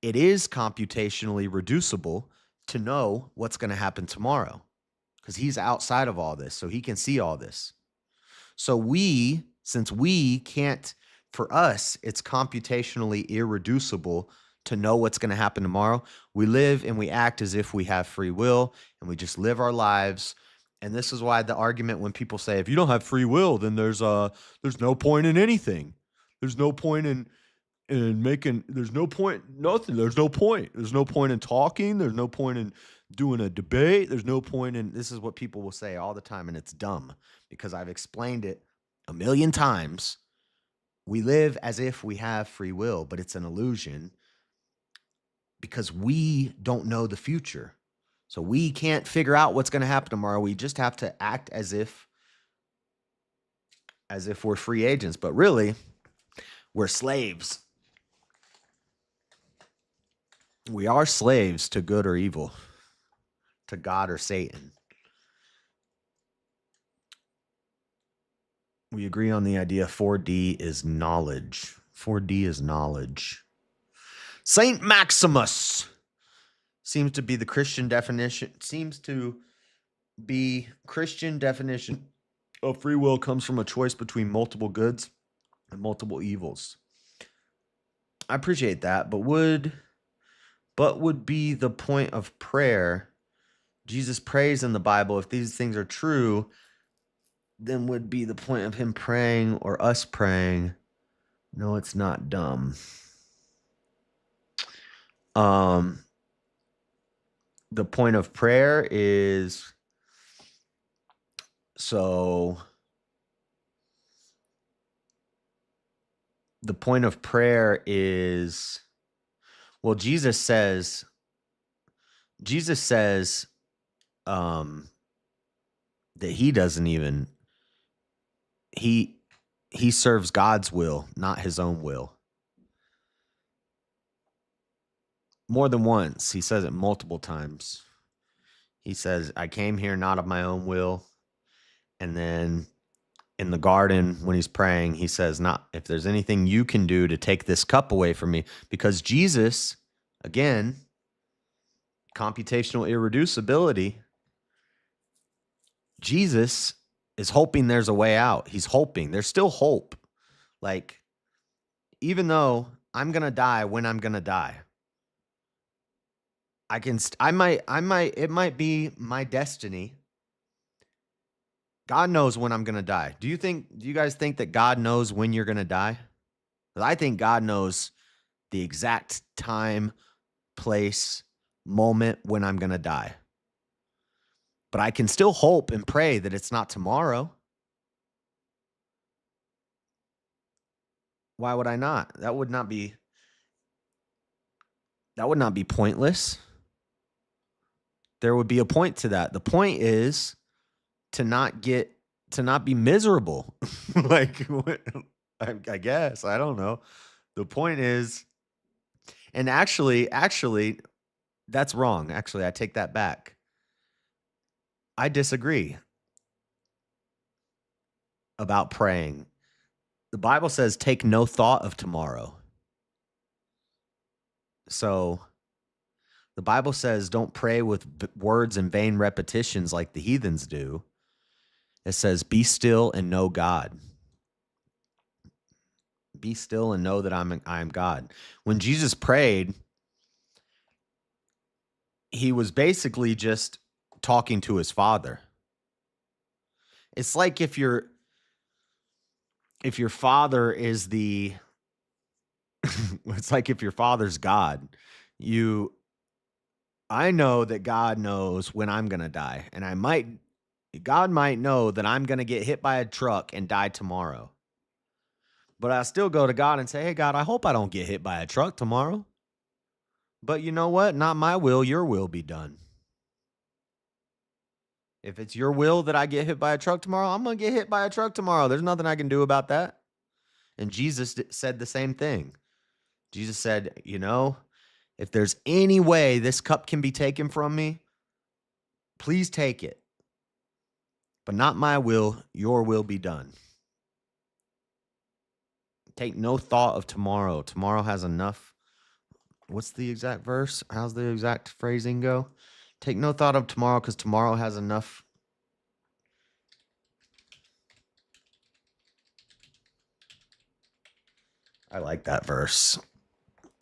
it is computationally reducible to know what's going to happen tomorrow because he's outside of all this, so he can see all this. So since we can't, for us, it's computationally irreducible to know what's going to happen tomorrow. We live and we act as if we have free will, and we just live our lives. And this is why the argument when people say, if you don't have free will, then there's no point in anything. There's no point in making, there's no point, nothing. There's no point. There's no point in talking. There's no point in doing a debate. There's no point in, this is what people will say all the time, and it's dumb because I've explained it a million times. We live as if we have free will, but it's an illusion because we don't know the future. So we can't figure out what's going to happen tomorrow. We just have to act as if we're free agents, but really we're slaves. We are slaves to good or evil, to God or Satan. We agree on the idea 4D is knowledge. 4D is knowledge. Saint Maximus seems to be the Christian definition. Of free will comes from a choice between multiple goods and multiple evils. I appreciate that, but would be the point of prayer? Jesus prays in the Bible. If these things are true, then would be the point of him praying or us praying? No, it's not dumb. The point of prayer is the point of prayer is, well, Jesus says that he doesn't even, he serves God's will, not his own will. More than once. He says it multiple times. He says, I came here not of my own will. And then in the garden, when he's praying, he says, not if there's anything you can do to take this cup away from me. Because Jesus, again, computational irreducibility, Jesus is hoping there's a way out. He's hoping. There's still hope. Like, even though I'm going to die when I'm going to die, it might be my destiny. God knows when I'm going to die. Do you guys think that God knows when you're going to die? Because I think God knows the exact time, place, moment when I'm going to die. But I can still hope and pray that it's not tomorrow. Why would I not? That would not be pointless. There would be a point to that. The point is to not be miserable. Like, I guess, I don't know. The point is, and actually, that's wrong. Actually, I take that back. I disagree about praying. The Bible says, take no thought of tomorrow. So the Bible says, don't pray with words and vain repetitions like the heathens do. It says, be still and know God. Be still and know that I am God. When Jesus prayed, he was basically just talking to his Father. It's like if your father is the it's like if your father's God. I know that God knows when I'm going to die, and God might know that I'm going to get hit by a truck and die tomorrow. But I still go to God and say, "Hey God, I hope I don't get hit by a truck tomorrow. But you know what? Not my will, your will be done." If it's your will that I get hit by a truck tomorrow, I'm going to get hit by a truck tomorrow. There's nothing I can do about that. And Jesus said the same thing. Jesus said, if there's any way this cup can be taken from me, please take it. But not my will, your will be done. Take no thought of tomorrow. Tomorrow has enough. What's the exact verse? How's the exact phrasing go? Take no thought of tomorrow because tomorrow has enough. I like that verse.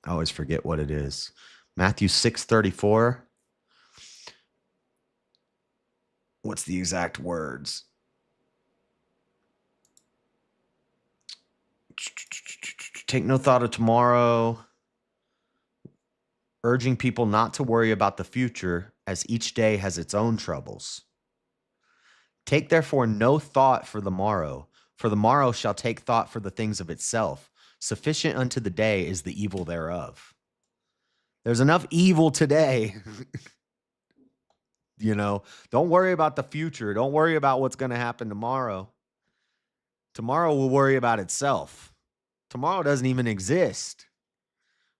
I always forget what it is. Matthew 6:34. What's the exact words? Take no thought of tomorrow, urging people not to worry about the future as each day has its own troubles. Take therefore no thought for the morrow shall take thought for the things of itself. Sufficient unto the day is the evil thereof. There's enough evil today. Don't worry about the future. Don't worry about what's going to happen tomorrow. Tomorrow will worry about itself. Tomorrow doesn't even exist.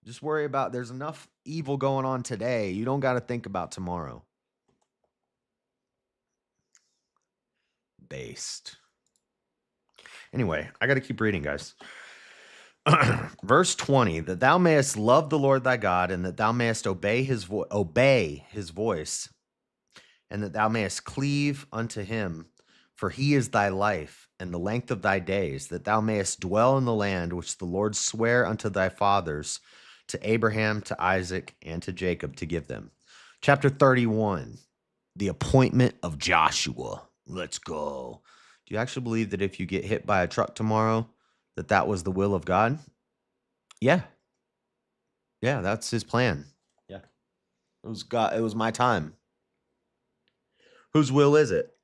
Just worry about there's enough evil going on today. You don't got to think about tomorrow. Based. Anyway, I got to keep reading, guys. Verse 20, that thou mayest love the Lord thy God, and that thou mayest obey his voice, and that thou mayest cleave unto him, for he is thy life and the length of thy days, that thou mayest dwell in the land which the Lord sware unto thy fathers, to Abraham, to Isaac, and to Jacob, to give them. Chapter 31, the appointment of Joshua. Let's go. Do you actually believe that if you get hit by a truck tomorrow, that was the will of God? Yeah. Yeah, that's his plan. Yeah. It was God. It was my time. Whose will is it?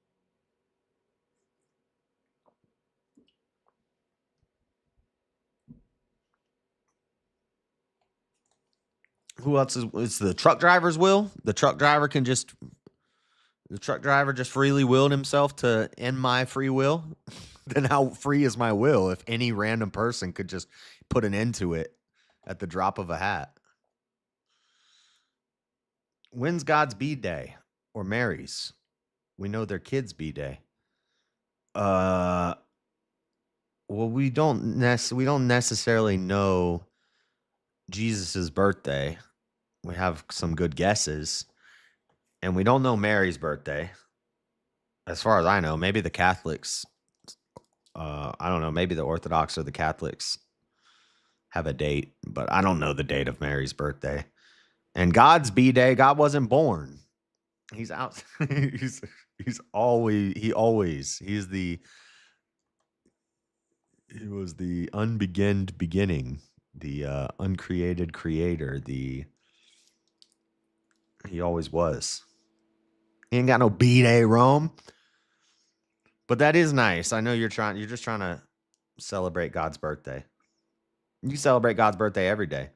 Who else is? It's the truck driver's will. The truck driver just freely willed himself to end my free will. Then how free is my will if any random person could just put an end to it at the drop of a hat? When's God's B-Day or Mary's? We know their kids' B-Day. Well, we don't necessarily know Jesus's birthday. We have some good guesses, and we don't know Mary's birthday. As far as I know, maybe the Catholics. I don't know. Maybe the Orthodox or the Catholics have a date, but I don't know the date of Mary's birthday. And God's B-Day, God wasn't born. He's out. he's he was the unbeginned beginning, the uncreated creator, he always was. He ain't got no B-Day, Rome. But that is nice. I know you're just trying to celebrate God's birthday. You celebrate God's birthday every day.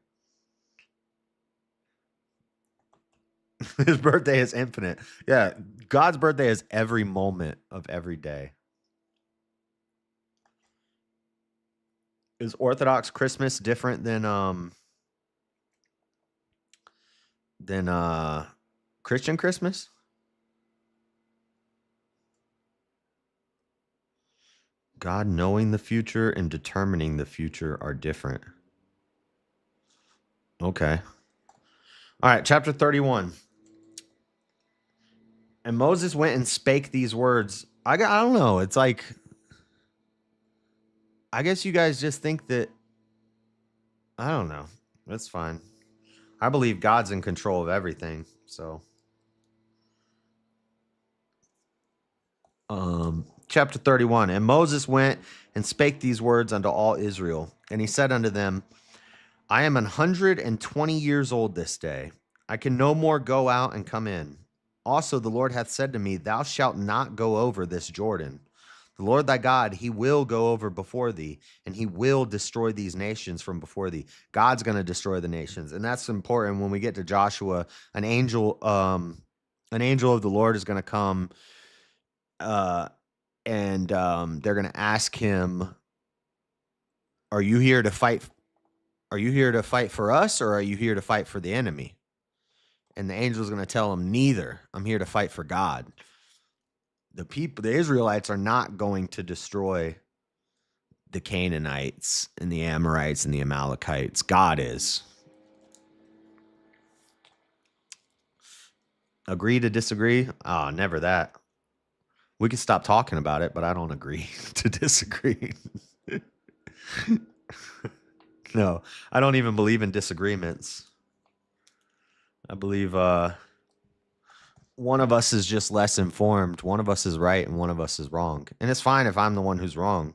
His birthday is infinite. Yeah, God's birthday is every moment of every day. Is Orthodox Christmas different than Christian Christmas? God knowing the future and determining the future are different. Okay. All right, chapter 31. And Moses went and spake these words. I don't know. It's like, I guess you guys just think that I don't know. That's fine. I believe God's in control of everything. So, chapter 31. And Moses went and spake these words unto all Israel. And he said unto them, I am 120 years old this day. I can no more go out and come in. Also, the Lord hath said to me, Thou shalt not go over this Jordan. The Lord thy God, he will go over before thee, and he will destroy these nations from before thee. God's going to destroy the nations. And that's important when we get to Joshua. An angel of the Lord is going to come, uh, and they're going to ask him, Are you here to fight? Are you here to fight for us, or are you here to fight for the enemy? And the angel's going to tell him, neither. I'm here to fight for God. The Israelites are not going to destroy the Canaanites and the Amorites and the Amalekites. God is. Agree to disagree? Oh, never that. We can stop talking about it, but I don't agree to disagree. No, I don't even believe in disagreements. I believe one of us is just less informed. One of us is right and one of us is wrong. And it's fine if I'm the one who's wrong.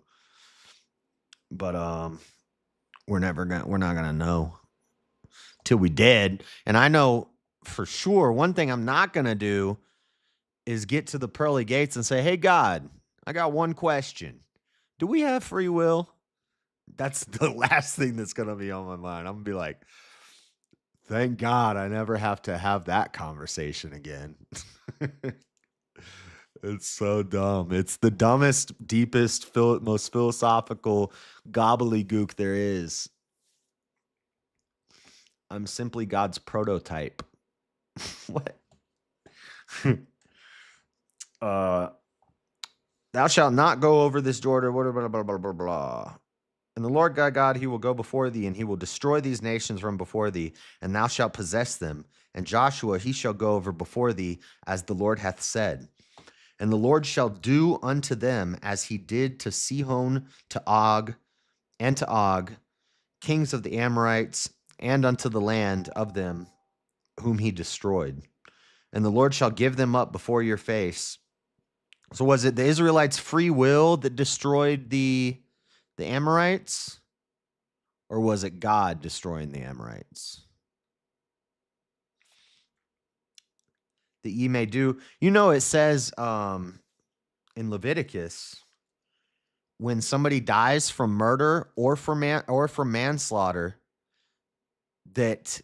But we're not gonna know till we dead. And I know for sure one thing I'm not gonna do is get to the pearly gates and say, "Hey God, I got one question. Do we have free will?" That's the last thing that's gonna be on my mind. I'm gonna be like, thank God I never have to have that conversation again. It's so dumb. It's the dumbest, deepest, most philosophical gobbledygook there is. I'm simply God's prototype. What? Thou shalt not go over this Jordan, blah, blah, blah, blah, blah, blah. And the Lord thy God, he will go before thee, and he will destroy these nations from before thee, and thou shalt possess them. And Joshua, he shall go over before thee, as the Lord hath said. And the Lord shall do unto them as he did to Sihon, to Og, and to Og, kings of the Amorites, and unto the land of them whom he destroyed. And the Lord shall give them up before your face. So was it the Israelites' free will that destroyed the Amorites? Or was it God destroying the Amorites? That ye may do. It says in Leviticus, when somebody dies from murder or from manslaughter, that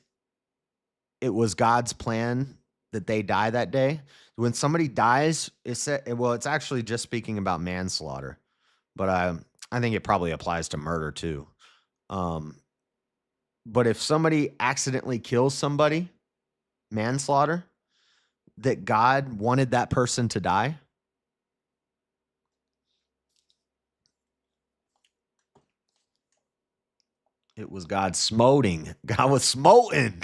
it was God's plan that they die that day. When somebody dies, it's actually just speaking about manslaughter, but I think it probably applies to murder too. But if somebody accidentally kills somebody, manslaughter, that God wanted that person to die. It was God smoting. God was smoting.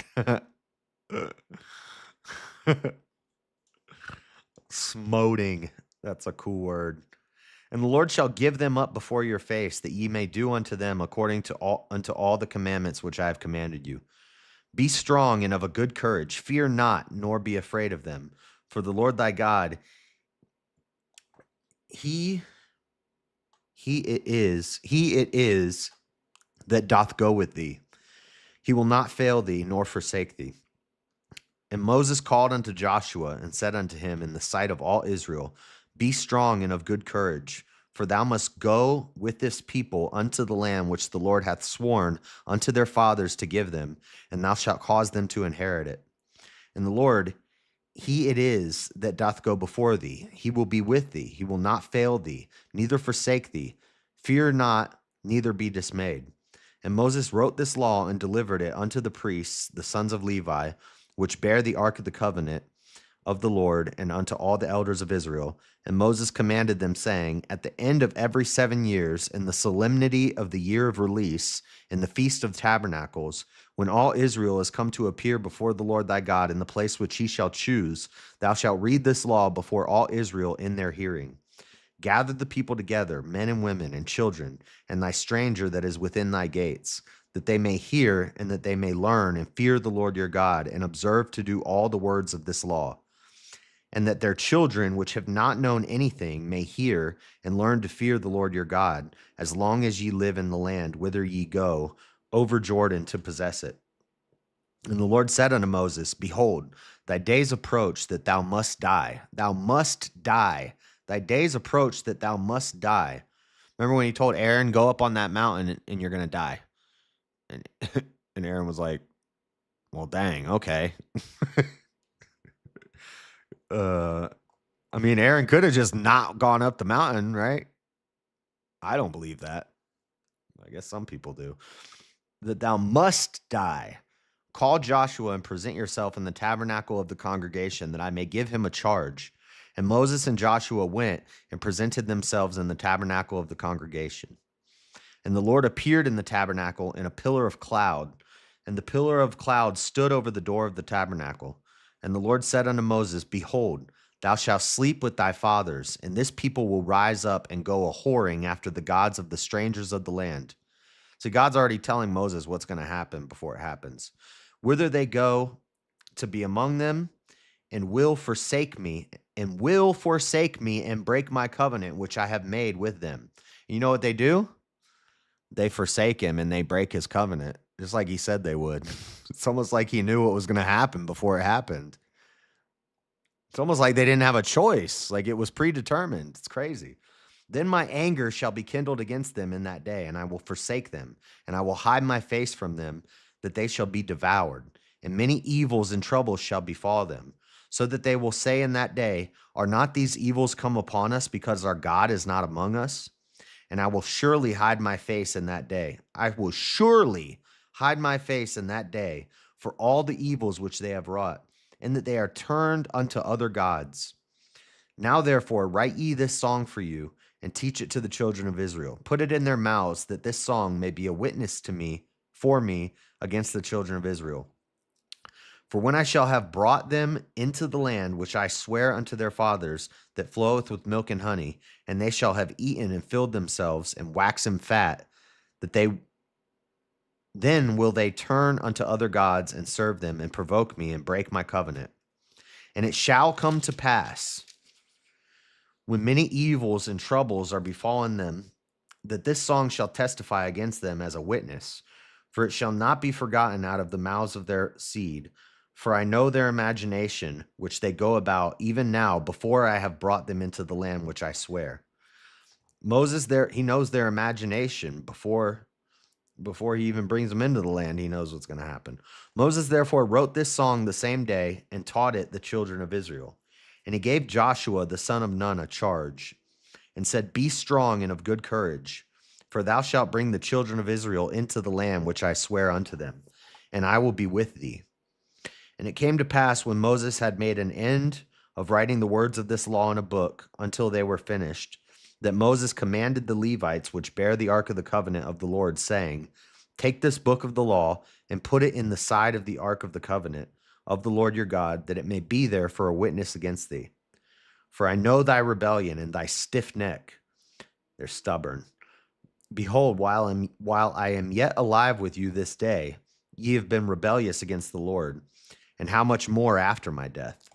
Smoting. That's a cool word. And the Lord shall give them up before your face, that ye may do unto them according to all the commandments which I have commanded you. Be strong and of a good courage. Fear not, nor be afraid of them. For the Lord thy God, he it is that doth go with thee. He will not fail thee, nor forsake thee. And Moses called unto Joshua and said unto him in the sight of all Israel, Be strong and of good courage, for thou must go with this people unto the land which the Lord hath sworn unto their fathers to give them, and thou shalt cause them to inherit it. And the Lord, he it is that doth go before thee. He will be with thee. He will not fail thee, neither forsake thee. Fear not, neither be dismayed. And Moses wrote this law and delivered it unto the priests, the sons of Levi, which bear the ark of the covenant of the Lord, and unto all the elders of Israel. And Moses commanded them, saying, At the end of every 7 years, in the solemnity of the year of release, in the feast of tabernacles, when all Israel is come to appear before the Lord thy God in the place which he shall choose, thou shalt read this law before all Israel in their hearing. Gather the people together, men and women and children, and thy stranger that is within thy gates, that they may hear and that they may learn and fear the Lord your God and observe to do all the words of this law, and that their children, which have not known anything, may hear and learn to fear the Lord your God, as long as ye live in the land whither ye go over Jordan to possess it. And the Lord said unto Moses, Behold, thy days approach that thou must die. Thou must die. Thy days approach that thou must die. Remember when he told Aaron, go up on that mountain and you're going to die. And, and Aaron was like, well, dang, okay. I mean, Aaron could have just not gone up the mountain, right? I don't believe that. I guess some people do. That thou must die. Call Joshua and present yourself in the tabernacle of the congregation, that I may give him a charge. And Moses and Joshua went and presented themselves in the tabernacle of the congregation. And the Lord appeared in the tabernacle in a pillar of cloud, and the pillar of cloud stood over the door of the tabernacle. And the Lord said unto Moses, Behold, thou shalt sleep with thy fathers, and this people will rise up and go a whoring after the gods of the strangers of the land. So God's already telling Moses what's going to happen before it happens. Whither they go to be among them, and will forsake me, and break my covenant which I have made with them. And you know what they do? They forsake him and they break his covenant, just like he said they would. It's almost like he knew what was going to happen before it happened. It's almost like they didn't have a choice. Like it was predetermined. It's crazy. Then my anger shall be kindled against them in that day, and I will forsake them, and I will hide my face from them, that they shall be devoured. And many evils and troubles shall befall them, so that they will say in that day, Are not these evils come upon us because our God is not among us? And I will surely hide my face in that day. I will surely hide my face in that day for all the evils which they have wrought, and that they are turned unto other gods. Now therefore write ye this song for you, and teach it to the children of Israel. Put it in their mouths, that this song may be a witness to me, for me, against the children of Israel. For when I shall have brought them into the land which I swear unto their fathers, that floweth with milk and honey, and they shall have eaten and filled themselves and waxen fat, then will they turn unto other gods and serve them and provoke me and break my covenant. And it shall come to pass, when many evils and troubles are befallen them, that this song shall testify against them as a witness, for it shall not be forgotten out of the mouths of their seed. For I know their imagination, which they go about even now, before I have brought them into the land which I swear. Moses, he knows their imagination before he even brings them into the land. He knows what's going to happen. Moses therefore wrote this song the same day and taught it the children of Israel. And he gave Joshua the son of Nun a charge, and said, Be strong and of good courage, for thou shalt bring the children of Israel into the land which I swear unto them, and I will be with thee. And it came to pass, when Moses had made an end of writing the words of this law in a book until they were finished, that Moses commanded the Levites which bear the ark of the covenant of the Lord, saying, Take this book of the law and put it in the side of the ark of the covenant of the Lord your God, that it may be there for a witness against thee. For I know thy rebellion and thy stiff neck. They're stubborn. Behold, while I am yet alive with you this day, ye have been rebellious against the Lord, and how much more after my death?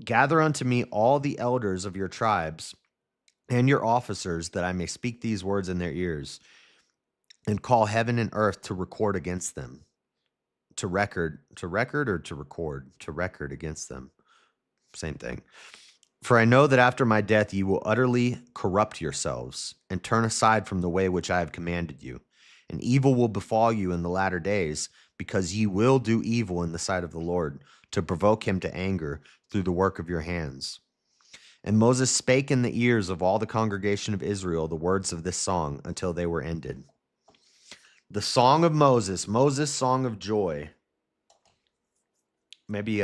Gather unto me all the elders of your tribes and your officers, that I may speak these words in their ears, and call heaven and earth to record against them. To record against them. Same thing. For I know that after my death ye will utterly corrupt yourselves, and turn aside from the way which I have commanded you. And evil will befall you in the latter days, because ye will do evil in the sight of the Lord, to provoke him to anger through the work of your hands. And Moses spake in the ears of all the congregation of Israel the words of this song until they were ended. The song of Moses, Moses' song of joy. Maybe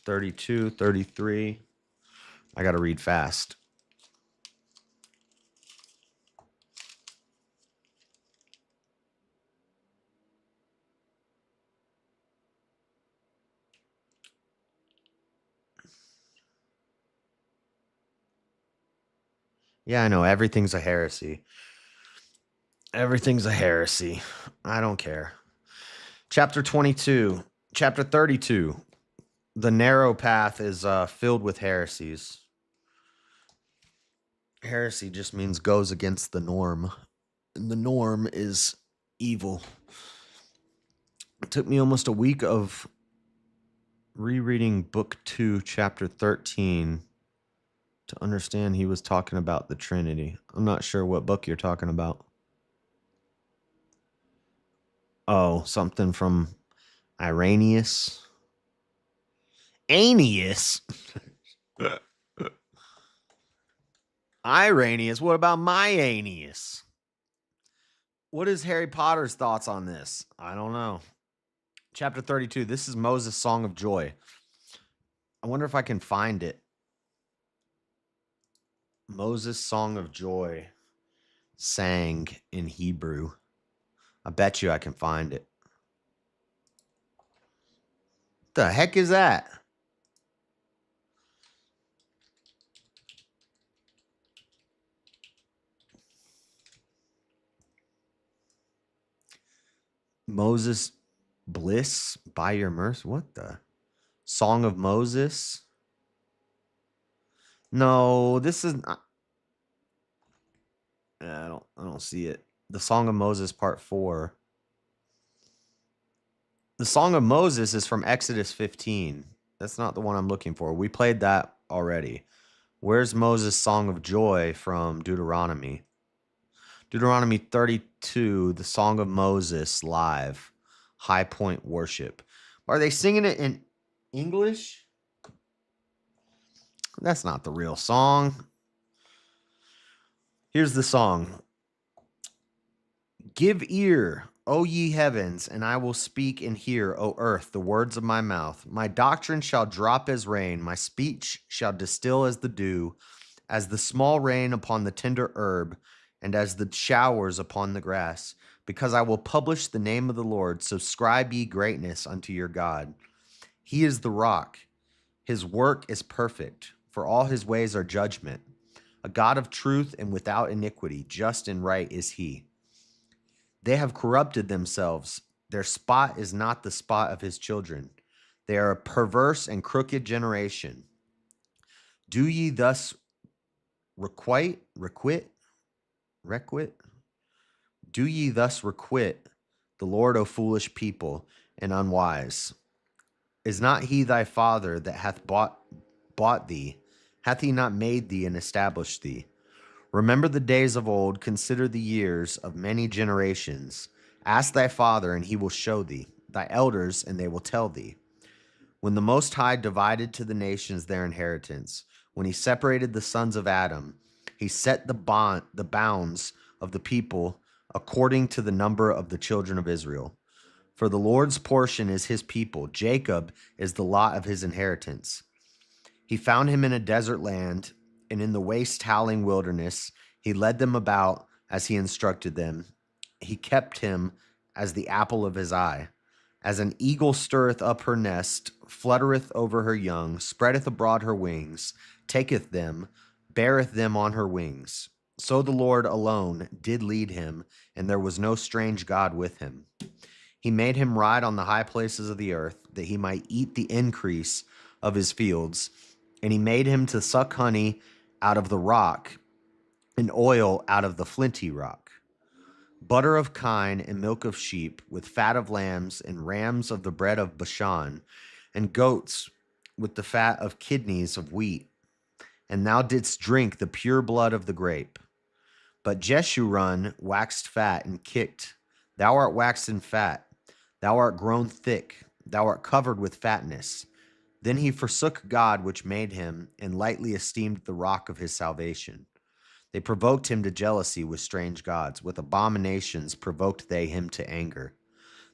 32, 33. I got to read fast. Yeah, I know. Everything's a heresy. Everything's a heresy. I don't care. Chapter 22. Chapter 32. The narrow path is filled with heresies. Heresy just means goes against the norm. And the norm is evil. It took me almost a week of rereading book 2, chapter 13 to understand he was talking about the Trinity. I'm not sure what book you're talking about. Oh, something from Irenaeus. Aeneas? Irenaeus? What about my Aeneas? What is Harry Potter's thoughts on this? I don't know. Chapter 32. This is Moses' Song of Joy. I wonder if I can find it. Moses' Song of Joy sang in Hebrew. I bet you I can find it. The heck is that? Moses Bliss by your mercy. What the? Song of Moses? No, this is not. I don't see it. The Song of Moses part 4. The Song of Moses is from Exodus 15. That's not the one I'm looking for. We played that already. Where's Moses' Song of Joy from Deuteronomy? Deuteronomy 32, the Song of Moses live. High Point Worship. Are they singing it in English? That's not the real song. Here's the song. Give ear, O ye heavens, and I will speak and hear, O earth, the words of my mouth. My doctrine shall drop as rain, my speech shall distill as the dew, as the small rain upon the tender herb, and as the showers upon the grass. Because I will publish the name of the Lord, subscribe ye greatness unto your God. He is the rock, his work is perfect, for all his ways are judgment. A God of truth and without iniquity, just and right is he. They have corrupted themselves. Their spot is not the spot of his children. They are a perverse and crooked generation. Do ye thus requite? Do ye thus requite the Lord, O foolish people and unwise? Is not he thy father that hath bought thee? Hath he not made thee and established thee? Remember the days of old, consider the years of many generations. Ask thy father, and he will show thee, thy elders, and they will tell thee. When the Most High divided to the nations their inheritance, when he separated the sons of Adam, he set the bounds of the people according to the number of the children of Israel. For the Lord's portion is his people, Jacob is the lot of his inheritance. He found him in a desert land, and in the waste howling wilderness, he led them about as he instructed them. He kept him as the apple of his eye. As an eagle stirreth up her nest, fluttereth over her young, spreadeth abroad her wings, taketh them, beareth them on her wings. So the Lord alone did lead him, and there was no strange God with him. He made him ride on the high places of the earth, that he might eat the increase of his fields. And he made him to suck honey out of the rock, and oil out of the flinty rock. Butter of kine and milk of sheep, with fat of lambs and rams of the bread of Bashan, and goats with the fat of kidneys of wheat. And thou didst drink the pure blood of the grape. But Jeshurun waxed fat and kicked. Thou art waxen fat. Thou art grown thick. Thou art covered with fatness. Then he forsook God which made him, and lightly esteemed the rock of his salvation. They provoked him to jealousy with strange gods. With abominations provoked they him to anger.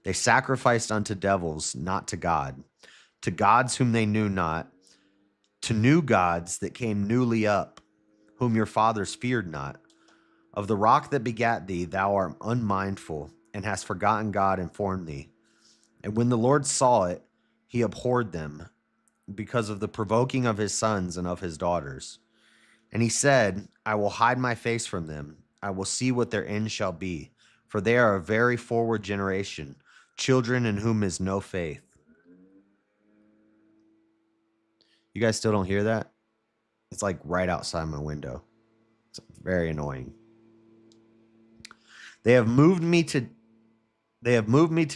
They sacrificed unto devils, not to God, to gods whom they knew not, to new gods that came newly up, whom your fathers feared not. Of the rock that begat thee, thou art unmindful, and hast forgotten God and formed thee. And when the Lord saw it, he abhorred them, because of the provoking of his sons and of his daughters. And he said, I will hide my face from them. I will see what their end shall be. for they are a very forward generation, children in whom is no faith. You guys still don't hear that? It's like right outside my window. It's very annoying. They have moved me to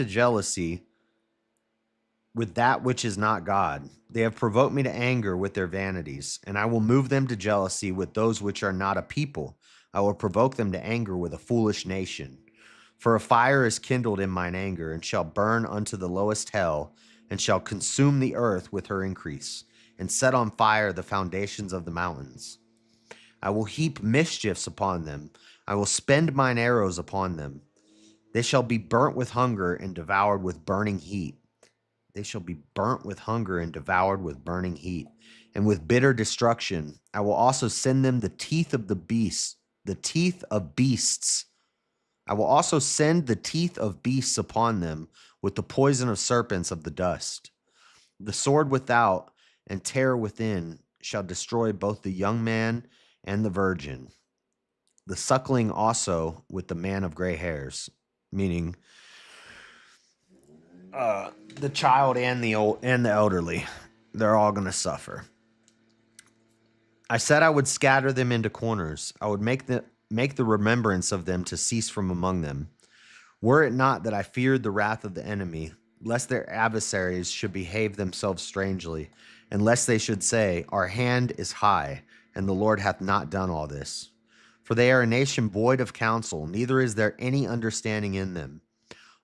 jealousy with that which is not God. They have provoked me to anger with their vanities, and I will move them to jealousy with those which are not a people. I will provoke them to anger with a foolish nation. For a fire is kindled in mine anger, and shall burn unto the lowest hell, and shall consume the earth with her increase, and set on fire the foundations of the mountains. I will heap mischiefs upon them. I will spend mine arrows upon them. They shall be burnt with hunger and devoured with burning heat. They shall be burnt with hunger and devoured with burning heat. And with bitter destruction, I will also send them the teeth of the beasts, the teeth of beasts. I will also send the teeth of beasts upon them with the poison of serpents of the dust. The sword without and terror within shall destroy both the young man and the virgin. The suckling also with the man of gray hairs, meaning the child and the old and the elderly. They're all going to suffer. I said I would scatter them into corners. I would make the remembrance of them to cease from among them. Were it not that I feared the wrath of the enemy, lest their adversaries should behave themselves strangely, and lest they should say, our hand is high, and the Lord hath not done all this. For they are a nation void of counsel, neither is there any understanding in them.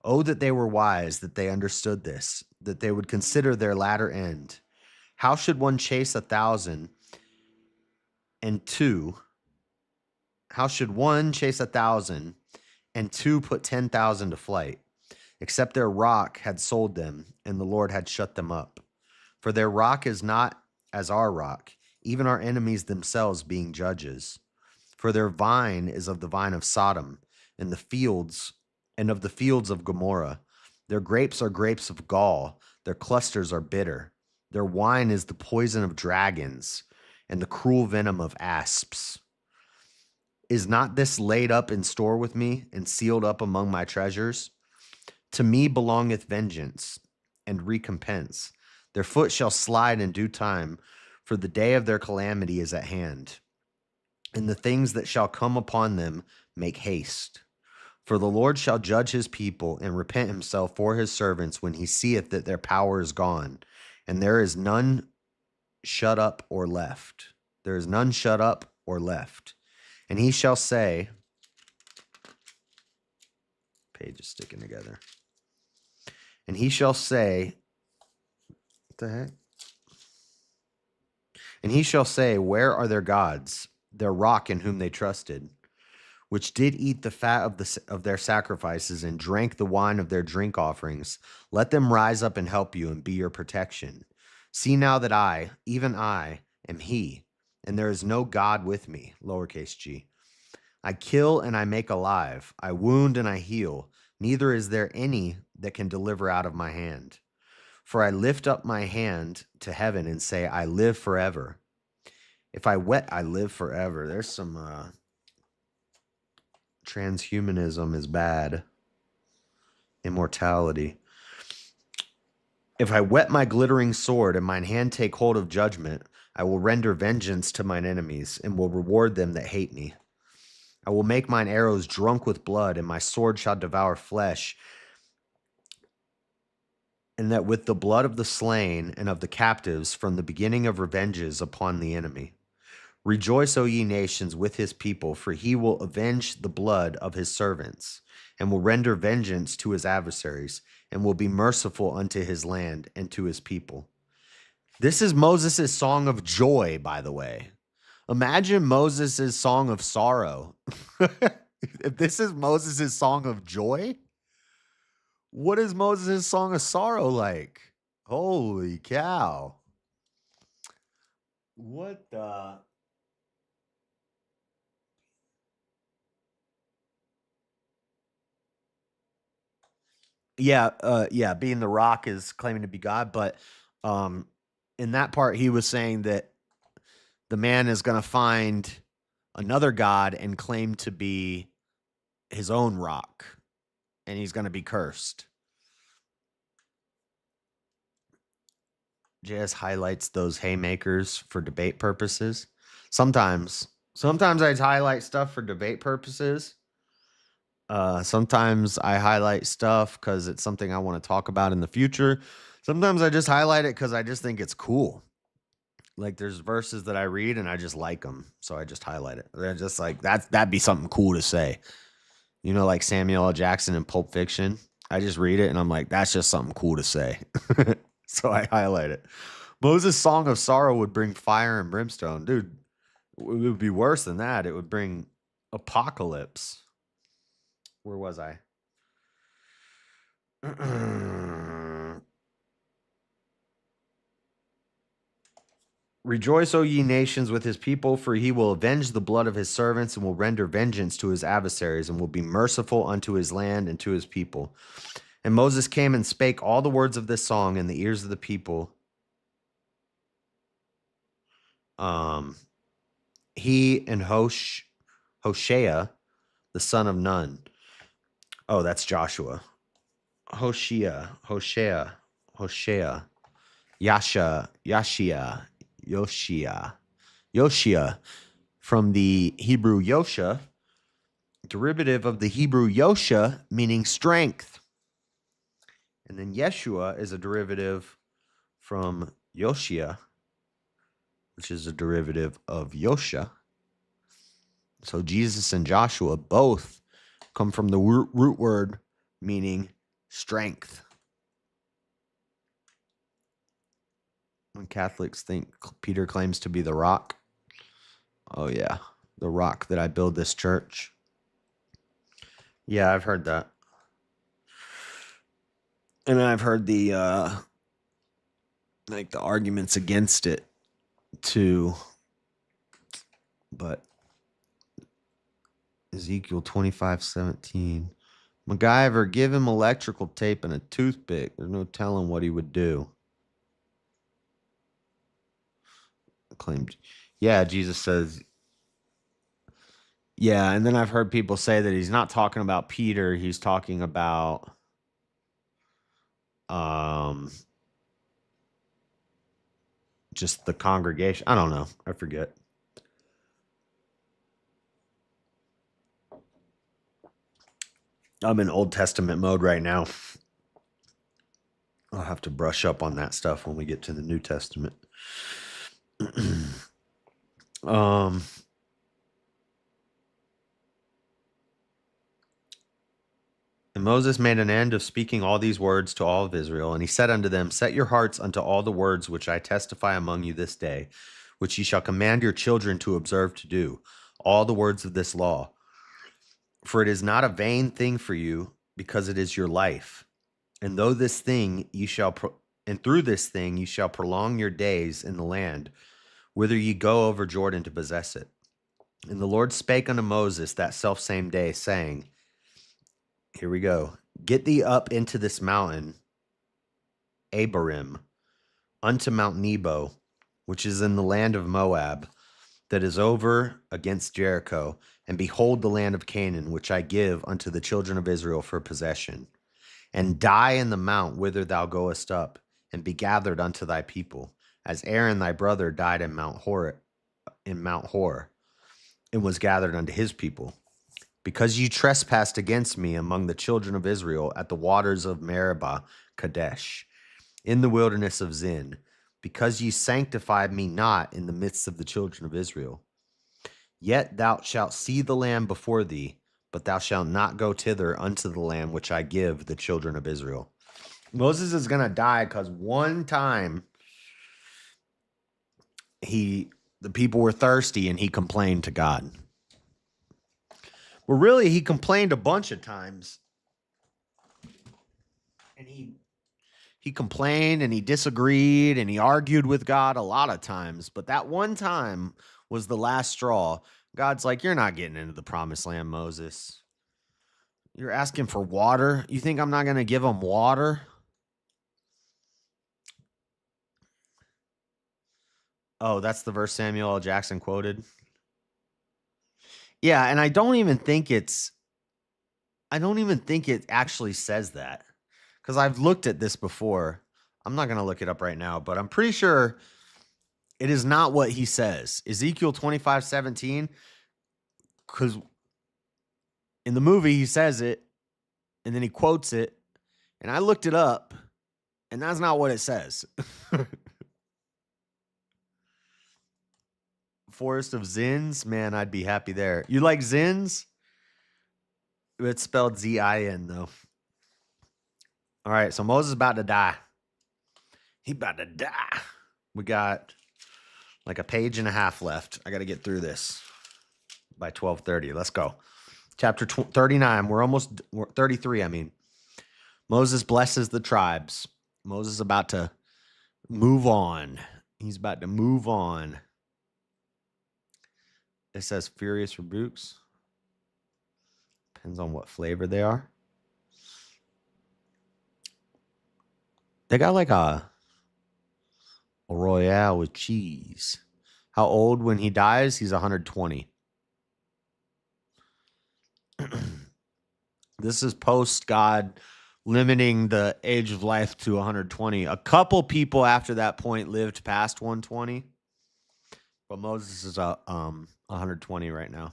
Oh, that they were wise, that they understood this, that they would consider their latter end. How should one chase 1,000 and two? How should one chase 1,000 and two put 10,000 to flight? Except their rock had sold them, and the Lord had shut them up. For their rock is not as our rock, even our enemies themselves being judges. For their vine is of the vine of Sodom, and the fields of Gomorrah. Their grapes are grapes of gall, their clusters are bitter. Their wine is the poison of dragons, and the cruel venom of asps. Is not this laid up in store with me, and sealed up among my treasures? To me belongeth vengeance and recompense. Their foot shall slide in due time, for the day of their calamity is at hand. And the things that shall come upon them make haste. For the Lord shall judge his people and repent himself for his servants when he seeth that their power is gone, and there is none shut up or left. There is none shut up or left. And he shall say, page is sticking together. And he shall say, what the heck? And he shall say, where are their gods, their rock in whom they trusted, which did eat the fat of their sacrifices and drank the wine of their drink offerings? Let them rise up and help you and be your protection. See now that I, even I, am he, and there is no God with me, lowercase g. I kill and I make alive. I wound and I heal. Neither is there any that can deliver out of my hand. For I lift up my hand to heaven and say, I live forever. If I wet, I live forever. There's some transhumanism is bad. Immortality. If I wet my glittering sword and mine hand take hold of judgment, I will render vengeance to mine enemies and will reward them that hate me. I will make mine arrows drunk with blood, and my sword shall devour flesh, and that with the blood of the slain and of the captives from the beginning of revenges upon the enemy. Rejoice, O ye nations, with his people, for he will avenge the blood of his servants, and will render vengeance to his adversaries, and will be merciful unto his land and to his people. This is Moses' song of joy, by the way. Imagine Moses' song of sorrow. If this is Moses' song of joy, what is Moses' song of sorrow like? Holy cow. What the? Yeah, being the rock is claiming to be God, but in that part he was saying that the man is going to find another god and claim to be his own rock. and he's going to be cursed. JS highlights those haymakers for debate purposes. Sometimes I highlight stuff for debate purposes. Sometimes I highlight stuff because it's something I want to talk about in the future. Sometimes I just highlight it because I just think it's cool. Like there's verses that I read and I just like them, so I just highlight it. They're just like that'd be something cool to say. You know, like Samuel L. Jackson in Pulp Fiction. I just read it and I'm like, that's just something cool to say. So I highlight it. Moses' song of sorrow would bring fire and brimstone. Dude, it would be worse than that. It would bring apocalypse. Where was I? Rejoice, O ye nations, with his people, for he will avenge the blood of his servants and will render vengeance to his adversaries and will be merciful unto his land and to his people. And Moses came and spake all the words of this song in the ears of the people. He and Hoshea, the son of Nun. Oh, that's Joshua. Hoshea, Yoshia, from the Hebrew Yosha, derivative of the Hebrew Yosha, meaning strength. And then Yeshua is a derivative from Yoshia, which is a derivative of Yosha. So Jesus and Joshua both come from the root word meaning strength. When Catholics think Peter claims to be the rock, oh yeah, the rock that I build this church. Yeah, I've heard that. And I've heard the like the arguments against it too. But Ezekiel 25:17. MacGyver, give him electrical tape and a toothpick. There's no telling what he would do. Claimed. Yeah, Jesus says. Yeah, and then I've heard people say that he's not talking about Peter, he's talking about just the congregation. I don't know. I forget. I'm in Old Testament mode right now. I'll have to brush up on that stuff when we get to the New Testament. And Moses made an end of speaking all these words to all of Israel, and he said unto them, set your hearts unto all the words which I testify among you this day, which ye shall command your children to observe to do, all the words of this law. For it is not a vain thing for you, because it is your life. And through this thing ye shall prolong your days in the land, whither ye go over Jordan to possess it. And the Lord spake unto Moses that selfsame day, saying, here we go. Get thee up into this mountain, Abarim, unto Mount Nebo, which is in the land of Moab, that is over against Jericho, and behold the land of Canaan, which I give unto the children of Israel for possession. And die in the mount whither thou goest up, and be gathered unto thy people, as Aaron thy brother died in Mount Hor, and was gathered unto his people. Because you trespassed against me among the children of Israel at the waters of Meribah Kadesh, in the wilderness of Zin, because ye sanctified me not in the midst of the children of Israel. Yet thou shalt see the land before thee, but thou shalt not go thither unto the land which I give the children of Israel. Moses is going to die because one time the people were thirsty and he complained to God. Well, really, he complained a bunch of times. And he complained and he disagreed and he argued with God a lot of times. But that one time was the last straw. God's like, you're not getting into the promised land, Moses. You're asking for water? You think I'm not going to give them water? Oh, that's the verse Samuel L. Jackson quoted. Yeah, and I don't even think it's I don't even think it actually says that, because I've looked at this before. I'm not going to look it up right now, but I'm pretty sure it is not what he says. Ezekiel 25:17, because in the movie he says it and then he quotes it, and I looked it up, and that's not what it says. Forest of Zins, man, I'd be happy there. You like Zins? It's spelled Z-I-N, though. All right, so Moses is about to die. He about to die. We got like a page and a half left. I got to get through this by 12:30. Let's go. Chapter 39. We're 33, I mean. Moses blesses the tribes. Moses is about to move on. He's about to move on. It says furious rebukes. Depends on what flavor they are. They got like a Royale with cheese. How old when he dies? He's 120. This is post God limiting the age of life to 120. A couple people after that point lived past 120, but Moses is 120 right now.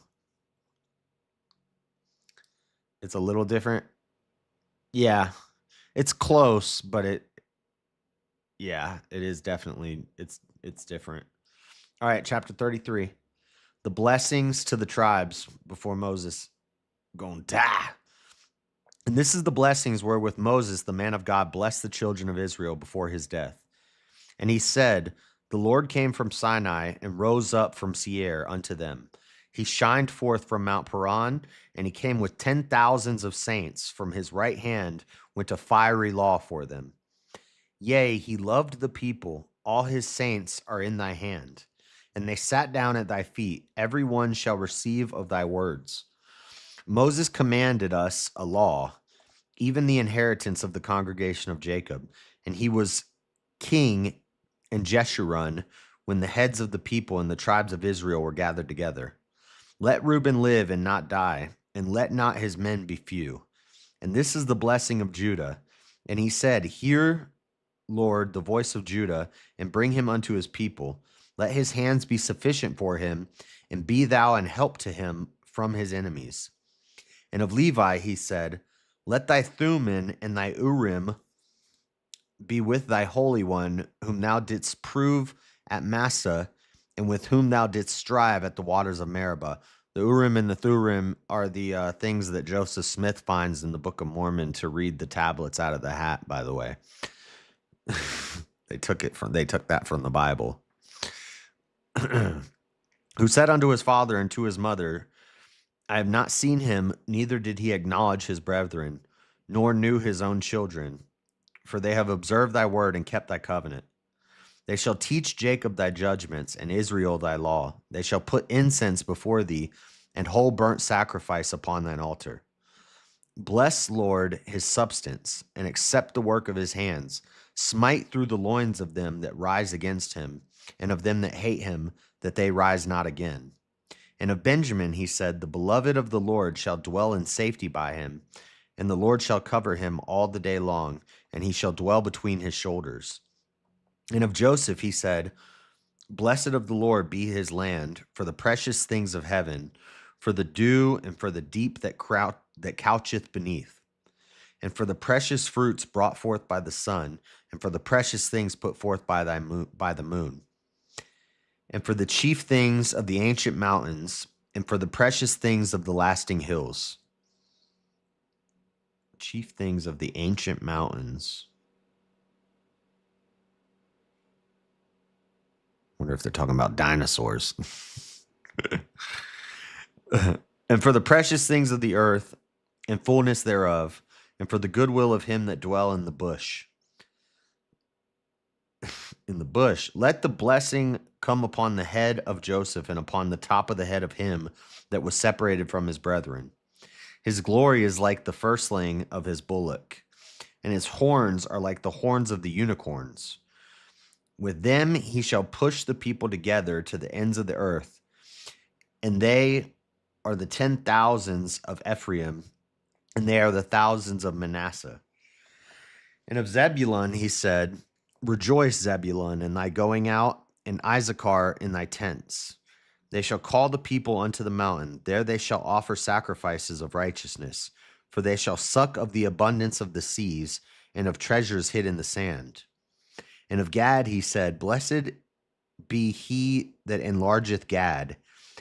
It's a little different. Yeah, it's close, but it is definitely it's different. All right, chapter 33. The blessings to the tribes before Moses going to die. And this is the blessings wherewith Moses, the man of God, blessed the children of Israel before his death. And he said, the Lord came from Sinai and rose up from Seir unto them. He shined forth from Mount Paran, and he came with 10,000s of saints. From his right hand went a fiery law for them. Yea, he loved the people. All his saints are in thy hand. And they sat down at thy feet. Every one shall receive of thy words. Moses commanded us a law, even the inheritance of the congregation of Jacob. And he was king in Jeshurun when the heads of the people and the tribes of Israel were gathered together. Let Reuben live and not die, and let not his men be few. And this is the blessing of Judah. And he said, hear, Lord, the voice of Judah, and bring him unto his people. Let his hands be sufficient for him, and be thou an help to him from his enemies. And of Levi he said, let thy Thummim and thy Urim be with thy Holy One, whom thou didst prove at Massa, and with whom thou didst strive at the waters of Meribah. The Urim and the Thummim are the things that Joseph Smith finds in the Book of Mormon to read the tablets out of the hat, by the way. They took that from the Bible. Who said unto his father and to his mother, I have not seen him, neither did he acknowledge his brethren, nor knew his own children. For they have observed thy word and kept thy covenant. They shall teach Jacob thy judgments, and Israel thy law. They shall put incense before thee, and whole burnt sacrifice upon thine altar. Bless, Lord, his substance, and accept the work of his hands. Smite through the loins of them that rise against him, and of them that hate him, that they rise not again. And of Benjamin he said, the beloved of the Lord shall dwell in safety by him, and the Lord shall cover him all the day long, and he shall dwell between his shoulders. And of Joseph he said, blessed of the Lord be his land, for the precious things of heaven, for the dew and for the deep that coucheth beneath, and for the precious fruits brought forth by the sun, and for the precious things put forth by the moon, and for the chief things of the ancient mountains, and for the precious things of the lasting hills. Chief things of the ancient mountains. Wonder if they're talking about dinosaurs. And for the precious things of the earth, and fullness thereof, and for the goodwill of him that dwell in the bush. In the bush, let the blessing come upon the head of Joseph, and upon the top of the head of him that was separated from his brethren. His glory is like the firstling of his bullock, and his horns are like the horns of the unicorns. With them he shall push the people together to the ends of the earth, and they are the 10,000s of Ephraim, and they are the thousands of Manasseh. And of Zebulun he said, Rejoice, Zebulun, in thy going out, and Issachar in thy tents. They shall call the people unto the mountain. There they shall offer sacrifices of righteousness, for they shall suck of the abundance of the seas, and of treasures hid in the sand. And of Gad he said, Blessed be he that enlargeth Gad.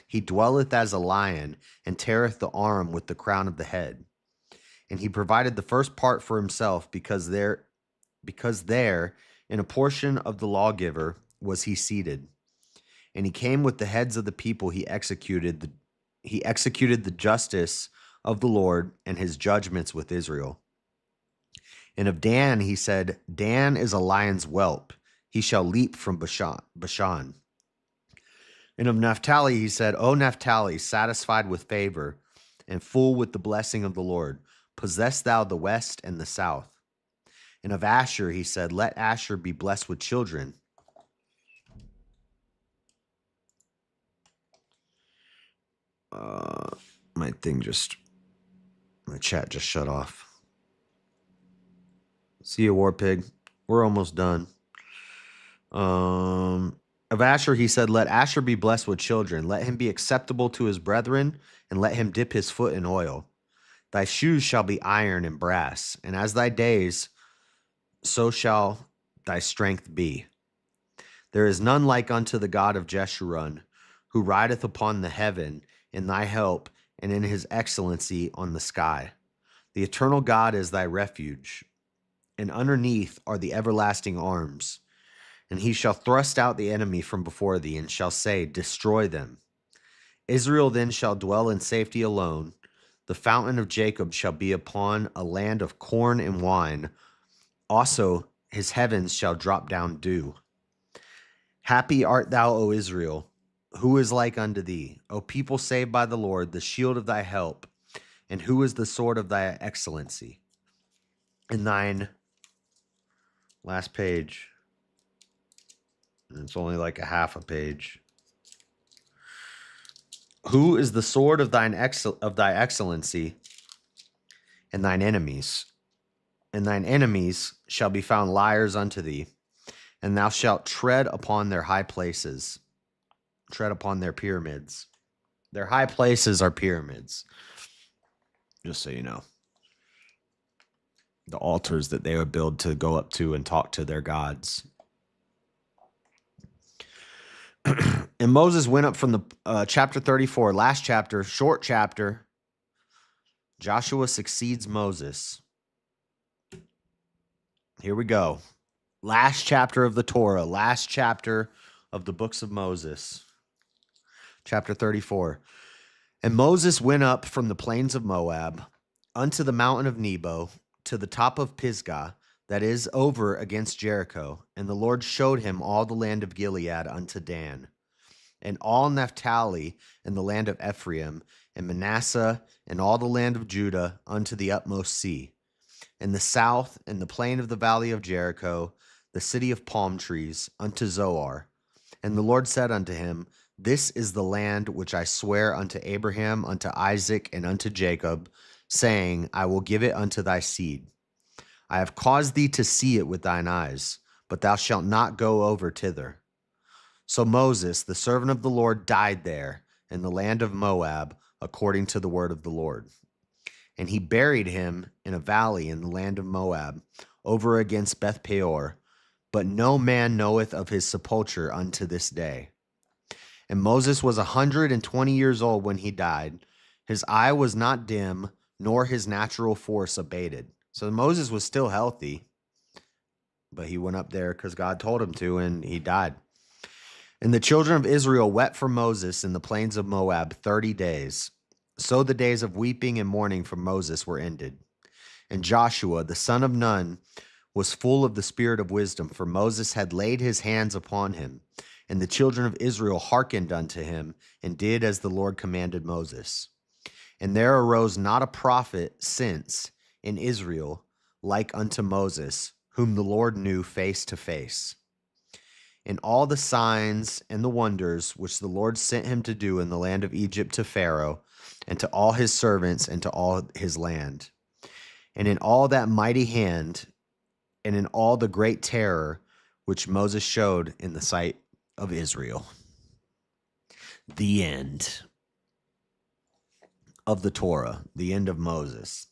He dwelleth as a lion, and teareth the arm with the crown of the head. And he provided the first part for himself, because there in a portion of the lawgiver was he seated. And he came with the heads of the people, he executed the justice of the Lord and his judgments with Israel. And of Dan he said, Dan is a lion's whelp, he shall leap from Bashan. And of Naphtali he said, O Naphtali, satisfied with favor, and full with the blessing of the Lord, possess thou the west and the south. And of Asher he said, Let Asher be blessed with children. My chat just shut off. See you, War Pig. We're almost done. Of Asher he said, Let Asher be blessed with children. Let him be acceptable to his brethren, and let him dip his foot in oil. Thy shoes shall be iron and brass, and as thy days, so shall thy strength be. There is none like unto the God of Jeshurun, who rideth upon the heaven in thy help, and in his excellency on the sky. The eternal God is thy refuge, and underneath are the everlasting arms. And he shall thrust out the enemy from before thee, and shall say, Destroy them. Israel then shall dwell in safety alone. The fountain of Jacob shall be upon a land of corn and wine. Also his heavens shall drop down dew. Happy art thou, O Israel. Who is like unto thee, O people saved by the Lord, the shield of thy help, and who is the sword of thy excellency? In thine last page, and it's only like a half a page. Who is the sword of thy excellency, and thine enemies? And thine enemies shall be found liars unto thee, and thou shalt tread upon their high places. Tread upon their pyramids. Their high places are pyramids. Just so you know. The altars that they would build to go up to and talk to their gods. And Moses went up from the chapter 34, last chapter, short chapter. Joshua succeeds Moses. Here we go. Last chapter of the Torah, last chapter of the books of Moses. Chapter 34. And Moses went up from the plains of Moab unto the mountain of Nebo, to the top of Pisgah, that is over against Jericho. And the Lord showed him all the land of Gilead unto Dan, and all Naphtali, and the land of Ephraim, and Manasseh, and all the land of Judah unto the utmost sea, and the south, and the plain of the valley of Jericho, the city of palm trees, unto Zoar. And the Lord said unto him, This is the land which I swear unto Abraham, unto Isaac, and unto Jacob, saying, I will give it unto thy seed. I have caused thee to see it with thine eyes, but thou shalt not go over thither. So Moses, the servant of the Lord, died there in the land of Moab, according to the word of the Lord. And he buried him in a valley in the land of Moab, over against Beth Peor, but no man knoweth of his sepulchre unto this day. And Moses was 120 years old when he died. His eye was not dim, nor his natural force abated. So Moses was still healthy, but he went up there because God told him to, and he died. And the children of Israel wept for Moses in the plains of Moab 30 days. So the days of weeping and mourning for Moses were ended. And Joshua, the son of Nun, was full of the spirit of wisdom, for Moses had laid his hands upon him. And the children of Israel hearkened unto him, and did as the Lord commanded Moses. And there arose not a prophet since in Israel like unto Moses, whom the Lord knew face to face. In all the signs and the wonders which the Lord sent him to do in the land of Egypt to Pharaoh, and to all his servants, and to all his land. and in all that mighty hand, and in all the great terror which Moses showed in the sight of Israel. The end of the Torah, the end of Moses.